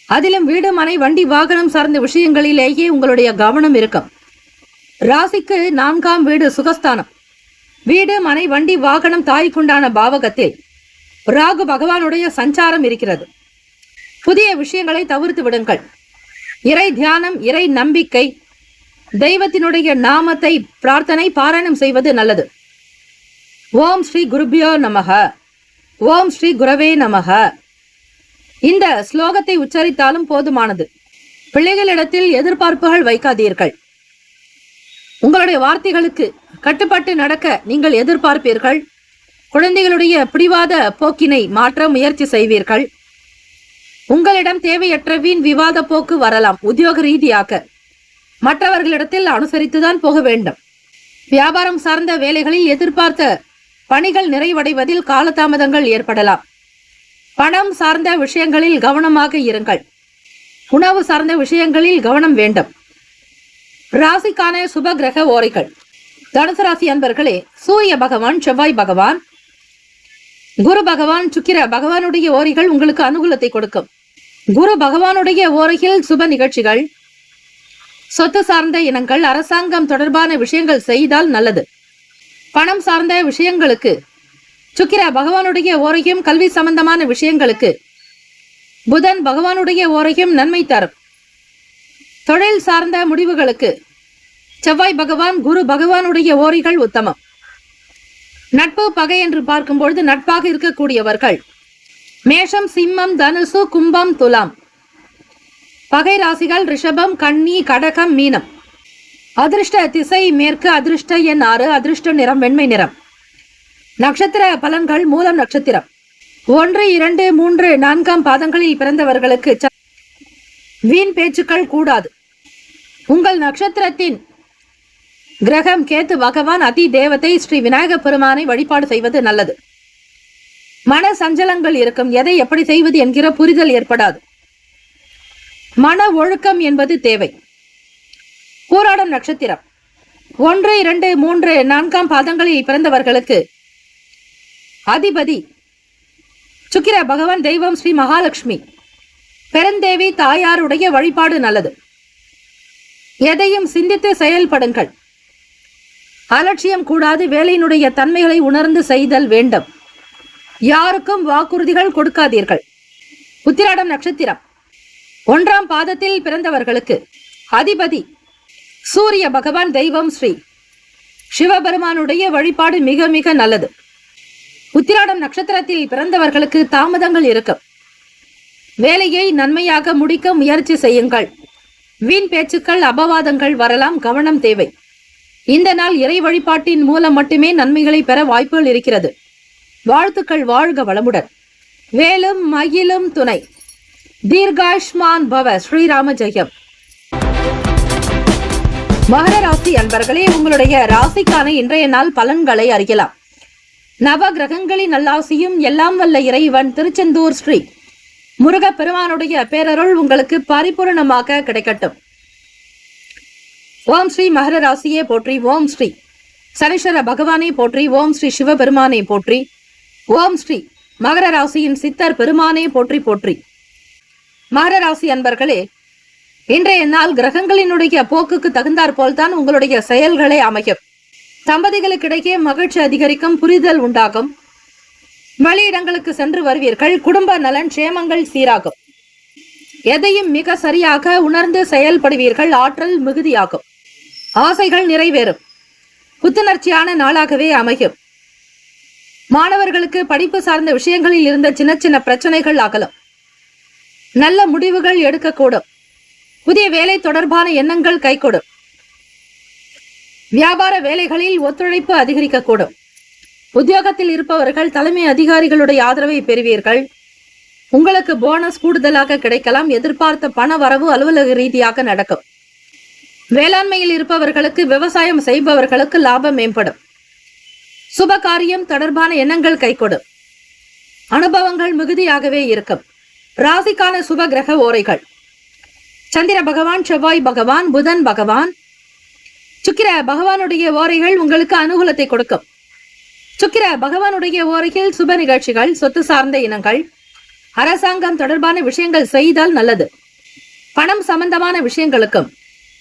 அதிலும் வீடு மனை வண்டி வாகனம் சார்ந்த விஷயங்களிலேயே உங்களுடைய கவனம் இருக்கும். ராசிக்கு 4ஆம் வீடு சுகஸ்தானம். வீடு மனை வண்டி வாகனம் தாய்க்குண்டான பாவகத்தில் ராகு பகவானுடைய சஞ்சாரம் இருக்கிறது. புதிய விஷயங்களை தவிர்த்து விடுங்கள். இறை தியானம், இறை நம்பிக்கை, தெய்வத்தினுடைய நாமத்தை பிரார்த்தனை பாராயணம் செய்வது நல்லது. ஓம் ஸ்ரீ குருபியோ நமக. ஓம் ஸ்ரீ குரவே நமக. இந்த ஸ்லோகத்தை உச்சரித்தாலும் போதுமானது. பிள்ளைகளிடத்தில் எதிர்பார்ப்புகள் வைக்காதீர்கள். உங்களுடைய வார்த்தைகளுக்கு கட்டுப்பட்டு நடக்க நீங்கள் எதிர்பார்ப்பீர்கள். குழந்தைகளுடைய பிடிவாத போக்கினை மாற்ற முயற்சி செய்வீர்கள். உங்களிடம் தேவையற்ற வீண் விவாத போக்கு வரலாம். உத்தியோக ரீதியாக மற்றவர்களிடத்தில் அனுசரித்துதான் போக வேண்டும். வியாபாரம் சார்ந்த வேலைகளில் எதிர்பார்த்த பணிகள் நிறைவடைவதில் காலதாமதங்கள் ஏற்படலாம். பணம் சார்ந்த விஷயங்களில் கவனமாக இருங்கள். உணவு சார்ந்த விஷயங்களில் கவனம் வேண்டும். ராசிக்கான சுப கிரக ஓரைகள். தனுசு ராசி அன்பர்களே, சூரிய பகவான், செவ்வாய் பகவான், குரு பகவான், சுக்கிர பகவானுடைய ஓரைகள் உங்களுக்கு அனுகூலத்தை கொடுக்கும். குரு பகவானுடைய ஓரையில் சுப நிகழ்ச்சிகள், சொத்து சார்ந்த இனங்கள், அரசாங்கம் தொடர்பான விஷயங்கள் செய்தால் நல்லது. பணம் சார்ந்த விஷயங்களுக்கு சுக்கிர பகவானுடைய ஓரையும், கல்வி சம்பந்தமான விஷயங்களுக்கு புதன் பகவானுடைய ஓரையும் நன்மை தரும். தொழில் சார்ந்த முடிவுகளுக்கு செவ்வாய் பகவான், குரு பகவானுடைய ஓரைகள் உத்தமம். நட்பு பகை என்று பார்க்கும்பொழுது நட்பாக இருக்கக்கூடியவர்கள் மேஷம், சிம்மம், தனுசு, கும்பம், துலாம். பகை ராசிகள் ரிஷபம், கன்னி, கடகம், மீனம். அதிர்ஷ்ட திசை மேற்கு. அதிர்ஷ்ட எண் 6. அதிர்ஷ்ட நிறம் வெண்மை நிறம். நட்சத்திர பலன்கள். மூலம் நட்சத்திரம் 1, 2, 3, 4 பாதங்களில் பிறந்தவர்களுக்கு வீண் பேச்சுக்கள் கூடாது. உங்கள் நட்சத்திரத்தின் கிரகம் கேத்து பகவான் அதி தேவதை ஸ்ரீ விநாயக பெருமானை வழிபாடு செய்வது நல்லது. மன சஞ்சலங்கள் இருக்கும். எதை எப்படி செய்வது என்கிற புரிதல் ஏற்படாது. மன ஒழுக்கம் என்பது தேவை. பூராடம் நட்சத்திரம் 1, 2, 3, 4 பாதங்களில் பிறந்தவர்களுக்கு அதிபதி சுக்கிர பகவான், தெய்வம் ஸ்ரீ மகாலட்சுமி, பெருந்தேவி தாயாருடைய வழிபாடு நல்லது. எதையும் சிந்தித்து செயல்படுங்கள். அலட்சியம் கூடாது. வேலையினுடைய தன்மைகளை உணர்ந்து செய்தல் வேண்டும். யாருக்கும் வாக்குறுதிகள் கொடுக்காதீர்கள். உத்திராடம் நட்சத்திரம் 1 பாதத்தில் பிறந்தவர்களுக்கு அதிபதி சூரிய பகவான், தெய்வம் ஸ்ரீ சிவபெருமானுடைய வழிபாடு மிக மிக நல்லது. உத்திராடம் நட்சத்திரத்தில் பிறந்தவர்களுக்கு தாமதங்கள் இருக்கும். வேலையை நன்மையாக முடிக்க முயற்சி செய்யுங்கள். வீண் பேச்சுக்கள், அபவாதங்கள் வரலாம். கவனம் தேவை. இந்த நாள் இறை வழிபாட்டின் மூலம் மட்டுமே நன்மைகளை பெற வாய்ப்புகள் இருக்கிறது. வாழ்த்துக்கள். வாழ்க வளமுடன். வேலும் மயிலும் துணை. தீர்காயுஷ்மான் பவ. ஸ்ரீராம ஜெயம். மகர ராசி அன்பர்களே, உங்களுடைய ராசிக்கான இன்றைய நாள் பலன்களை அறியலாம். நவ கிரகங்களின் நல்லாசியும் எல்லாம் வல்ல இறைவன் திருச்செந்தூர் ஸ்ரீ முருகப் பெருமானுடைய பேரருள் உங்களுக்கு பரிபூரணமாக கிடைக்கட்டும். ஓம் ஸ்ரீ மகர ராசியே போற்றி. ஓம் ஸ்ரீ சனீஸ்வர பகவானை போற்றி. ஓம் ஸ்ரீ சிவபெருமானை போற்றி. ஓம் ஸ்ரீ மகர ராசியின் சித்தர் பெருமானை போற்றி போற்றி. மகர ராசி அன்பர்களே, இன்றைய நாள் கிரகங்களினுடைய போக்குக்கு தகுந்தாற் போல்தான் உங்களுடைய செயல்களை அமையும். தம்பதிகளுக்கிடையே மகிழ்ச்சி அதிகரிக்கும். புரிதல் உண்டாகும். வெளியிடங்களுக்கு சென்று வருவீர்கள். குடும்ப நலன் சேமங்கள் சீராகும். எதையும் மிக சரியாக உணர்ந்து செயல்படுவீர்கள். ஆற்றல் மிகுதியாகும். ஆசைகள் நிறைவேறும். புத்துணர்ச்சியான நாளாகவே அமையும். மாணவர்களுக்கு படிப்பு சார்ந்த விஷயங்களில் இருந்த சின்ன சின்ன பிரச்சனைகள் அகலும். நல்ல முடிவுகள் எடுக்கக்கூடும். புதிய வேலை தொடர்பான எண்ணங்கள் கைகூடும். வியாபார வேலைகளில் ஒத்துழைப்பு அதிகரிக்கக்கூடும். உத்தியோகத்தில் இருப்பவர்கள் தலைமை அதிகாரிகளுடைய ஆதரவை பெறுவீர்கள். உங்களுக்கு போனஸ் கூடுதலாக கிடைக்கலாம். எதிர்பார்த்த பண வரவு அலுவலக ரீதியாக நடக்கும். வேளாண்மையில் இருப்பவர்களுக்கு, விவசாயம் செய்பவர்களுக்கு லாபம் மேம்படும். சுப காரியம் தொடர்பான எண்ணங்கள் கைகூடும். அனுபவங்கள் மிகுதியாகவே இருக்கும். ராசிக்கான சுப கிரக ஓரைகள்: சந்திர பகவான், செவ்வாய் பகவான், புதன் பகவான், சுக்கிர பகவானுடைய ஓரைகள் உங்களுக்கு அனுகூலத்தை கொடுக்கும். சுக்கிர பகவானுடைய ஓரையில் சுப நிகழ்ச்சிகள், சொத்து சார்ந்த இனங்கள், அரசாங்கம் தொடர்பான விஷயங்கள் செய்தால் நல்லது. பணம் சம்பந்தமான விஷயங்களுக்கும்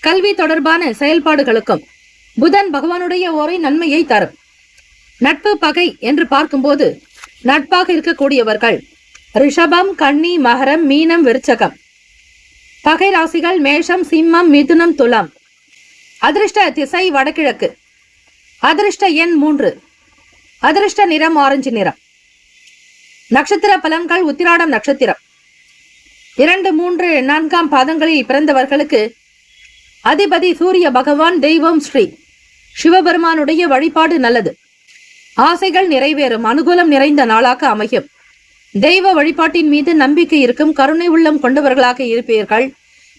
கல்வி தொடர்பான செயல்பாடுகளுக்கும் புதன் பகவானுடைய ஓரை நன்மையை தரும். நட்பு பகை என்று பார்க்கும்போது நட்பாக இருக்கக்கூடியவர்கள் ரிஷபம், கன்னி, மகரம், மீனம், விருச்சகம். பகை ராசிகள் மேஷம், சிம்மம், மிதுனம், துலாம். அதிர்ஷ்ட திசை வடகிழக்கு. அதிர்ஷ்ட எண் 3. அதிர்ஷ்ட நிறம் ஆரஞ்சு நிறம். நட்சத்திர பலன்கள்: உத்திராடம் நட்சத்திரம் 2, 3, 4 பாதங்களில் பிறந்தவர்களுக்கு அதிபதி சூரிய பகவான், தெய்வம் ஸ்ரீ சிவபெருமானுடைய வழிபாடு நல்லது. ஆசைகள் நிறைவேறும். அனுகூலம் நிறைந்த நாளாக அமையும். தெய்வ வழிபாட்டின் மீது நம்பிக்கை இருக்கும். கருணை உள்ளம் கொண்டவர்களாக இருப்பீர்கள்.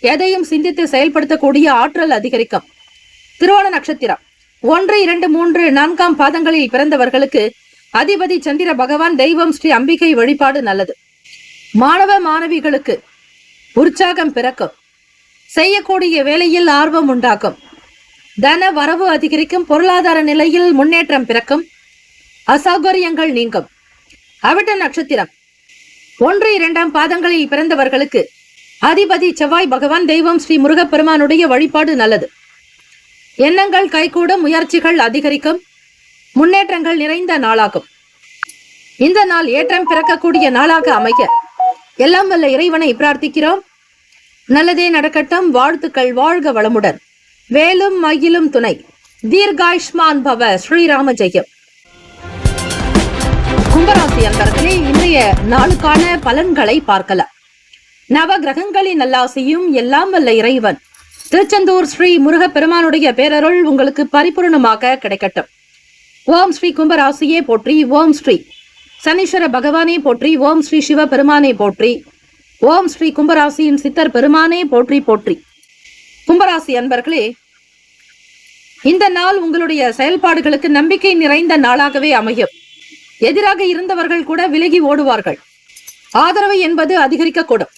எதையும் சிந்தித்து செயல்படுத்தக்கூடிய ஆற்றல் அதிகரிக்கும். திருவோண நட்சத்திரம் 1, 2, 3, 4 பாதங்களில் பிறந்தவர்களுக்கு அதிபதி சந்திர பகவான், தெய்வம் ஸ்ரீ அம்பிகை வழிபாடு நல்லது. மாணவ மாணவிகளுக்கு உற்சாகம் பிறக்கும். செய்யக்கூடிய வேலையில் ஆர்வம் உண்டாகும். தன வரவு அதிகரிக்கும். பொருளாதார நிலையில் முன்னேற்றம் பிறக்கும். அசௌகரியங்கள் நீங்கும். அவிட்ட நட்சத்திரம் 1, 2 பாதங்களில் பிறந்தவர்களுக்கு அதிபதி செவ்வாய் பகவான், தெய்வம் ஸ்ரீ முருகப்பெருமானுடைய வழிபாடு நல்லது. எண்ணங்கள் கைகூடும். முயற்சிகள் அதிகரிக்கும். முன்னேற்றங்கள் நிறைந்த நாளாகும். இந்த நாள் ஏற்றம் பிறக்கக்கூடிய நாளாக அமைய எல்லாம் வல்ல இறைவனை பிரார்த்திக்கிறோம். நல்லதே நடக்கட்டும். வாழ்த்துக்கள். வாழ்க வளமுடன். வேலும் மயிலும் துணை. தீர்காயுஷ்மான் பவ. ஸ்ரீராம ஜெயம். கும்பராசி அன்பர்களே, இன்றைய நாளுக்கான பலன்களை பார்க்கலாம். நவ கிரகங்களின் நல்லாசியும் எல்லாம் வல்ல இறைவன் திருச்செந்தூர் ஸ்ரீ முருகப் பெருமானுடைய பேரருள் உங்களுக்கு பரிபூர்ணமாக கிடைக்கட்டும். ஓம் ஸ்ரீ கும்பராசியே போற்றி. ஓம் ஸ்ரீ சனீஸ்வர பகவானே போற்றி. ஓம் ஸ்ரீ சிவ பெருமானே போற்றி. ஓம் ஸ்ரீ கும்பராசியின் சித்தர் பெருமானே போற்றி போற்றி. கும்பராசி அன்பர்களே, இந்த நாள் உங்களுடைய செயல்பாடுகளுக்கு நம்பிக்கை நிறைந்த நாளாகவே அமையும். எதிராக இருந்தவர்கள் கூட விலகி ஓடுவார்கள். ஆதரவு என்பது அதிகரிக்கக்கூடும்.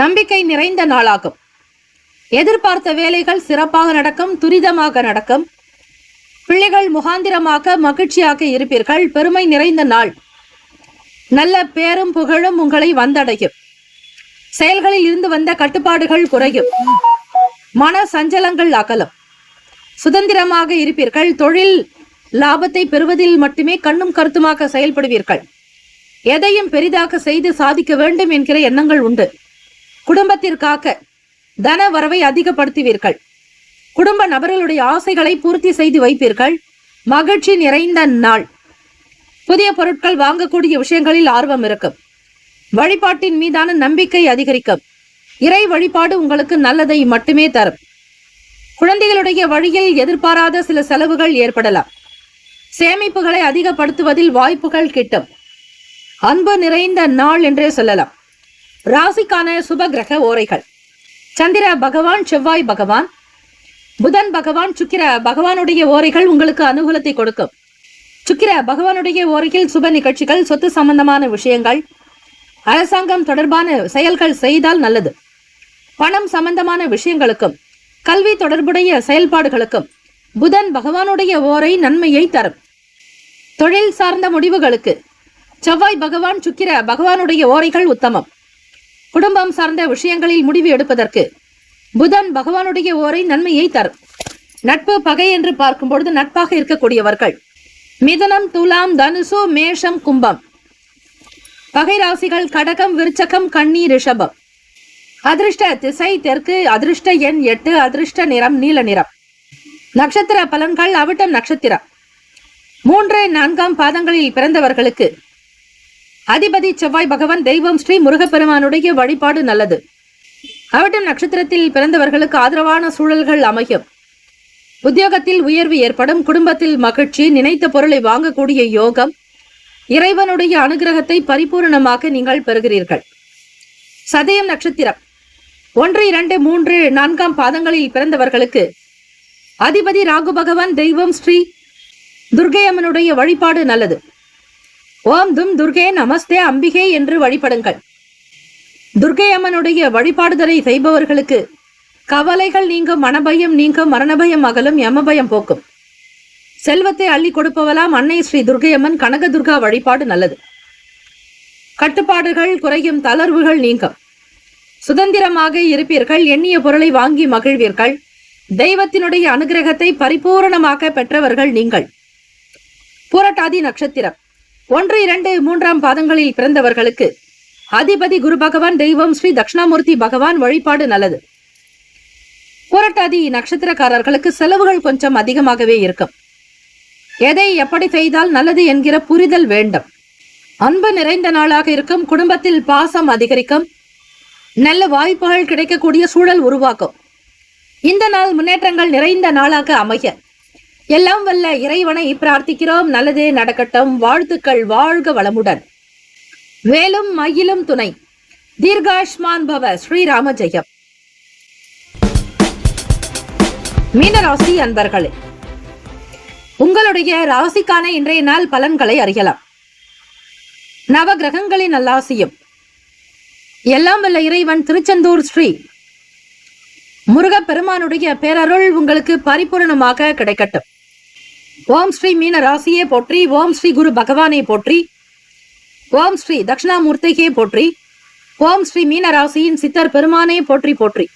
நம்பிக்கை நிறைந்த நாளாகும். எதிர்பார்த்த வேலைகள் சிறப்பாக நடக்கும், துரிதமாக நடக்கும். பிள்ளைகள் முகாந்திரமாக மகிழ்ச்சியாக இருப்பீர்கள். பெருமை நிறைந்த நாள். நல்ல பேரும் புகழும் உங்களை வந்தடையும். செயல்களில் இருந்து வந்த கட்டுப்பாடுகள் குறையும். மன சஞ்சலங்கள் அகலும். சுதந்திரமாக இருப்பீர்கள். தொழில் லாபத்தை பெறுவதில் மட்டுமே கண்ணும் கருத்துமாக செயல்படுவீர்கள். எதையும் பெரிதாக செய்து சாதிக்க வேண்டும் என்கிற எண்ணங்கள் உண்டு. குடும்பத்திற்காக தன வரவை அதிகப்படுத்துவீர்கள். குடும்ப நபர்களுடைய ஆசைகளை பூர்த்தி செய்து வைப்பீர்கள். மகிழ்ச்சி நிறைந்த நாள். புதிய பொருட்கள் வாங்கக்கூடிய விஷயங்களில் ஆர்வம் இருக்கும். வழிபாட்டின் மீதான நம்பிக்கை அதிகரிக்கும். இறை வழிபாடு உங்களுக்கு நல்லதை மட்டுமே தரும். குழந்தைகளுடைய வழியில் எதிர்பாராத சில செலவுகள் ஏற்படலாம். சேமிப்புகளை அதிகப்படுத்துவதில் வாய்ப்புகள் கிட்டும். அன்பு நிறைந்த நாள் என்றே சொல்லலாம். ராசிக்கான சுப கிரக ஓரைகள்: சந்திர பகவான், செவ்வாய் பகவான், புதன் பகவான், சுக்கிர பகவானுடைய ஓரைகள் உங்களுக்கு அனுகூலத்தை கொடுக்கும். சுக்கிர பகவானுடைய ஓரையில் சுப நிகழ்ச்சிகள், சொத்து சம்பந்தமான விஷயங்கள், அரசாங்கம் தொடர்பான செயல்கள் செய்தால் நல்லது. பணம் சம்பந்தமான விஷயங்களுக்கும் கல்வி தொடர்புடைய செயல்பாடுகளுக்கும் புதன் பகவானுடைய ஓரை நன்மையை தரும். தொழில் சார்ந்த முடிவுகளுக்கு செவ்வாய் பகவான், சுக்கிர பகவானுடைய ஓரைகள் உத்தமம். குடும்பம் சார்ந்த விஷயங்களில் முடிவு எடுப்பதற்கு புதன் பகவானுடைய ஓரை நன்மையை தரும். நட்பு பகை என்று பார்க்கும் பொழுது நட்பாக இருக்கக்கூடியவர்கள் மிதுனம், துலாம், தனுசு, மேஷம், கும்பம். பகை ராசிகள் கடகம், விருச்சகம், கன்னி, ரிஷபம். அதிர்ஷ்ட திசை தெற்கு. அதிர்ஷ்ட எண் 8. அதிர்ஷ்ட நிறம் நீல நிறம். நட்சத்திர பலன்கள்: அவிட்டம் நட்சத்திரம் 3, 4 பாதங்களில் பிறந்தவர்களுக்கு அதிபதி செவ்வாய் பகவான். தெய்வம் ஸ்ரீ முருகப்பெருமானுடைய வழிபாடு நல்லது. அவிட்டம் நட்சத்திரத்தில் பிறந்தவர்களுக்கு ஆதரவான சூழல்கள் அமையும். உத்தியோகத்தில் உயர்வு ஏற்படும். குடும்பத்தில் மகிழ்ச்சி. நினைத்த பொருளை வாங்கக்கூடிய யோகம். இறைவனுடைய அனுகிரகத்தை பரிபூர்ணமாக நீங்கள் பெறுகிறீர்கள். சதயம் நட்சத்திரம் 1, 2, 3, 4 பாதங்களில் பிறந்தவர்களுக்கு அதிபதி ராகு பகவான். தெய்வம் ஸ்ரீ துர்க்கை அம்மனுடைய வழிபாடு நல்லது. ஓம் தும் துர்கே நமஸ்தே அம்பிகே என்று வழிபடுங்கள். துர்க்கை அம்மனுடைய வழிபாடுதலை செய்பவர்களுக்கு கவலைகள் நீங்கும், மனபயம் நீங்கும், மரணபயம் அகலும், யமபயம் போக்கும். செல்வத்தை அள்ளி கொடுப்பவலாம் அன்னை ஸ்ரீ துர்க்கை அம்மன். கனக துர்கா வழிபாடு நல்லது. கட்டுப்பாடுகள் குறையும், தளர்வுகள் நீங்கும். சுதந்திரமாக இருப்பீர்கள். எண்ணிய பொருளை வாங்கி மகிழ்வீர்கள். தெய்வத்தினுடைய அனுகிரகத்தை பரிபூரணமாக பெற்றவர்கள் நீங்கள். பூரட்டாதி நட்சத்திரம் 1, 2, 3 பாதங்களில் பிறந்தவர்களுக்கு அதிபதி குரு பகவான். தெய்வம் ஸ்ரீ தட்சிணாமூர்த்தி பகவான். வழிபாடு நல்லது. பூரட்டாதி நட்சத்திரக்காரர்களுக்கு செலவுகள் கொஞ்சம் அதிகமாகவே இருக்கும். எதை எப்படி செய்தால் நல்லது என்கிற புரிதல் வேண்டும். அன்பு நிறைந்த நாளாக இருக்கும். குடும்பத்தில் பாசம் அதிகரிக்கும். நல்ல வாய்ப்புகள் கிடைக்கக்கூடிய சூழல் உருவாக்கும். இந்த நாள் முன்னேற்றங்கள் நிறைந்த நாளாக அமைய எல்லாம் வல்ல இறைவனை பிரார்த்திக்கிறோம். நல்லதே நடக்கட்டும். வாழ்த்துக்கள். வாழ்க வளமுடன். வேலும் மயிலும் துணை. தீர்காஷ்மான் பவ. ஸ்ரீராம ஜெயம். மீனராசி அன்பர்களே, உங்களுடைய ராசிக்கான இன்றைய நாள் பலன்களை அறியலாம். நவ கிரகங்களின் நல்லாசியும் எல்லாம் வல்ல இறைவன் திருச்செந்தூர் ஸ்ரீ முருகப்பெருமானுடைய பேரருள் உங்களுக்கு பரிபூரணமாக கிடைக்கட்டும். ஓம் ஸ்ரீ மீன ராசியே போற்றி. ஓம் ஸ்ரீ குரு பகவானே போற்றி. ஓம் ஸ்ரீ தட்சிணாமூர்த்தியே போற்றி. ஓம் ஸ்ரீ மீன ராசியின் சித்தர் பெருமானே போற்றி போற்றி.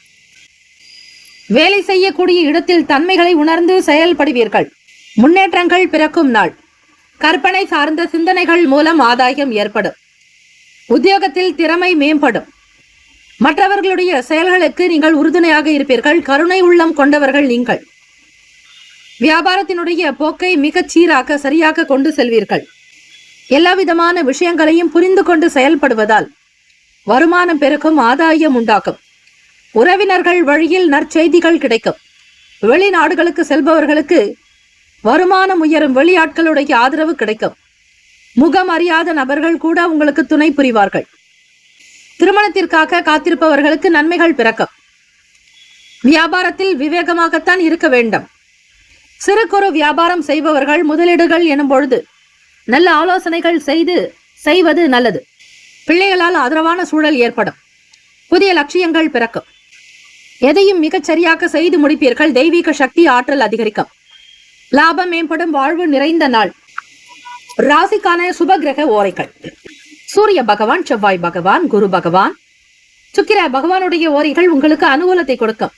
வேலை செய்யக்கூடிய இடத்தில் தன்மைகளை உணர்ந்து செயல்படுவீர்கள். முன்னேற்றங்கள் பிறக்கும் நாள். கற்பனை சார்ந்த சிந்தனைகள் மூலம் ஆதாயம் ஏற்படும். உத்தியோகத்தில் திறமை மேம்படும். மற்றவர்களுடைய செயல்களுக்கு நீங்கள் உறுதுணையாக இருப்பீர்கள். கருணை உள்ளம் கொண்டவர்கள் நீங்கள். வியாபாரத்தினுடைய போக்கை மிகச் சீராக சரியாக கொண்டு செல்வீர்கள். எல்லா விதமான விஷயங்களையும் புரிந்து கொண்டு செயல்படுவதால் வருமானம் பெருக்கும், ஆதாயம் உண்டாகும். உறவினர்கள் வழியில் நற்செய்திகள் கிடைக்கும். வெளிநாடுகளுக்கு செல்பவர்களுக்கு வருமானம் உயரும். வெளியாட்களுடைய ஆதரவு கிடைக்கும். முகம் அறியாத நபர்கள் கூட உங்களுக்கு துணை புரிவார்கள். திருமணத்திற்காக காத்திருப்பவர்களுக்கு நன்மைகள் பிறக்கும். வியாபாரத்தில் விவேகமாகத்தான் இருக்க வேண்டும். சிறு குறு வியாபாரம் செய்பவர்கள் முதலீடுகள் எனும் பொழுது நல்ல ஆலோசனைகள் செய்வது நல்லது. பிள்ளைகளால் ஆதரவான சூழல் ஏற்படும். புதிய லட்சியங்கள் பிறக்கும். எதையும் மிகச் சரியாக செய்து முடிப்பீர்கள். தெய்வீக சக்தி ஆற்றல் அதிகரிக்கும். லாபம் மேம்படும். வாழ்வு நிறைந்த நாள். ராசிக்கான சுப கிரக ஓரைகள்: சூரிய பகவான், செவ்வாய் பகவான், குரு பகவான், சுக்கிர பகவானுடைய ஓரைகள் உங்களுக்கு அனுகூலத்தை கொடுக்கும்.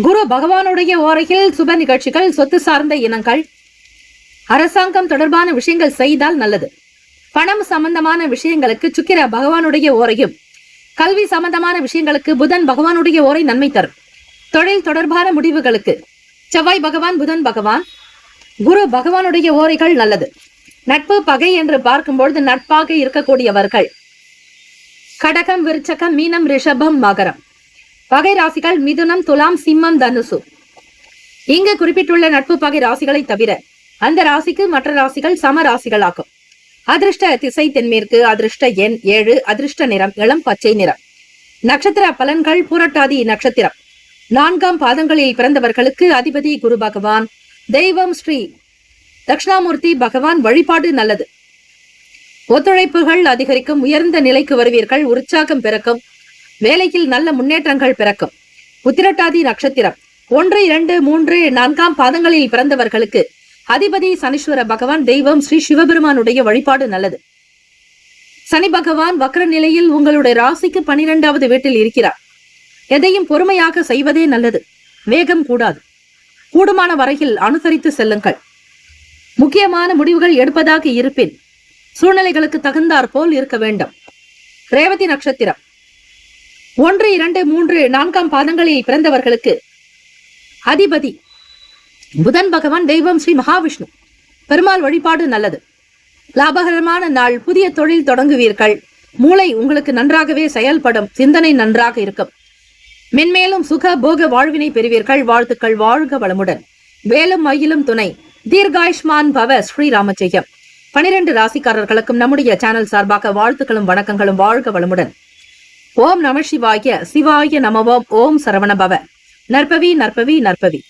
குரு பகவானுடைய ஓரையில் சுப நிகழ்ச்சிகள், சொத்து சார்ந்த இனங்கள், அரசாங்கம் தொடர்பான விஷயங்கள் செய்தால் நல்லது. பணம் சம்பந்தமான விஷயங்களுக்கு சுக்கிர பகவானுடைய ஓரையும், கல்வி சம்பந்தமான விஷயங்களுக்கு புதன் பகவானுடைய ஓரை நன்மை தரும். தொழில் தொடர்பான முடிவுகளுக்கு செவ்வாய் பகவான், புதன் பகவான், குரு பகவானுடைய ஓரைகள் நல்லது. நட்பு பகை என்று பார்க்கும்பொழுது நட்பாக இருக்கக்கூடியவர்கள் கடகம், விருச்சகம், மீனம், ரிஷபம், மகரம். பகை ராசிகள் மிதுனம், துலாம், சிம்மம், தனுசு. இங்கு குறிப்பிட்டுள்ள நட்பு பகை ராசிகளை தவிர அந்த ராசிக்கு மற்ற ராசிகள் சம ராசிகளாகும். அதிர்ஷ்ட திசை தென்மேற்கு. அதிர்ஷ்ட எண் 7. அதிர்ஷ்ட நிறம் இளம் பச்சை நிறம். நட்சத்திர பலன்கள்: பூரட்டாதி நட்சத்திரம் 4ஆம் பாதங்களில் பிறந்தவர்களுக்கு அதிபதி குரு பகவான். தெய்வம் ஸ்ரீ தட்சிணாமூர்த்தி பகவான் வழிபாடு நல்லது. ஒத்துழைப்புகள் அதிகரிக்கும். உயர்ந்த நிலைக்கு வருவீர்கள். உற்சாகம் பிறக்கும். வேலையில் நல்ல முன்னேற்றங்கள் பிறக்கும். உத்திரட்டாதி நட்சத்திரம் 1, 2, 3, 4ஆம் பாதங்களில் பிறந்தவர்களுக்கு அதிபதி சனீஸ்வர பகவான். தெய்வம் ஸ்ரீ சிவபெருமானுடைய வழிபாடு நல்லது. சனி பகவான் வக்ர நிலையில் உங்களுடைய ராசிக்கு 12வது வீட்டில் இருக்கிறார். எதையும் பொறுமையாக செய்வதே நல்லது. வேகம் கூடாது. கூடுமான வரையில் அனுசரித்து செல்லுங்கள். முக்கியமான முடிவுகள் எடுப்பதாக இருப்பின் சூழ்நிலைகளுக்கு தகுந்தாற் போல் இருக்க வேண்டும். ரேவதி நட்சத்திரம் 1, 2, 3, 4ஆம் பாதங்களில் பிறந்தவர்களுக்கு அதிபதி புதன் பகவான். தெய்வம் ஸ்ரீ மகாவிஷ்ணு பெருமாள் வழிபாடு நல்லது. லாபகரமான நாள். புதிய தொழில் தொடங்குவீர்கள். மூளை உங்களுக்கு நன்றாகவே செயல்படும். சிந்தனை நன்றாக இருக்கும். மென்மேலும் சுக போக வாழ்வினை பெறுவீர்கள். வாழ்த்துக்கள். வாழ்க வளமுடன். வேலும் மயிலும் துணை. தீர்காயுஷ்மான் பவ. ஸ்ரீராமஜெயம். 12 ராசிக்காரர்களுக்கும் நம்முடைய சேனல் சார்பாக வாழ்த்துக்களும் வணக்கங்களும். வாழ்க வளமுடன். ஓம் நம சிவாய. சிவாய நமவோம். ஓம் சரவண பவ. நற்பவி நற்பவி நற்பவி.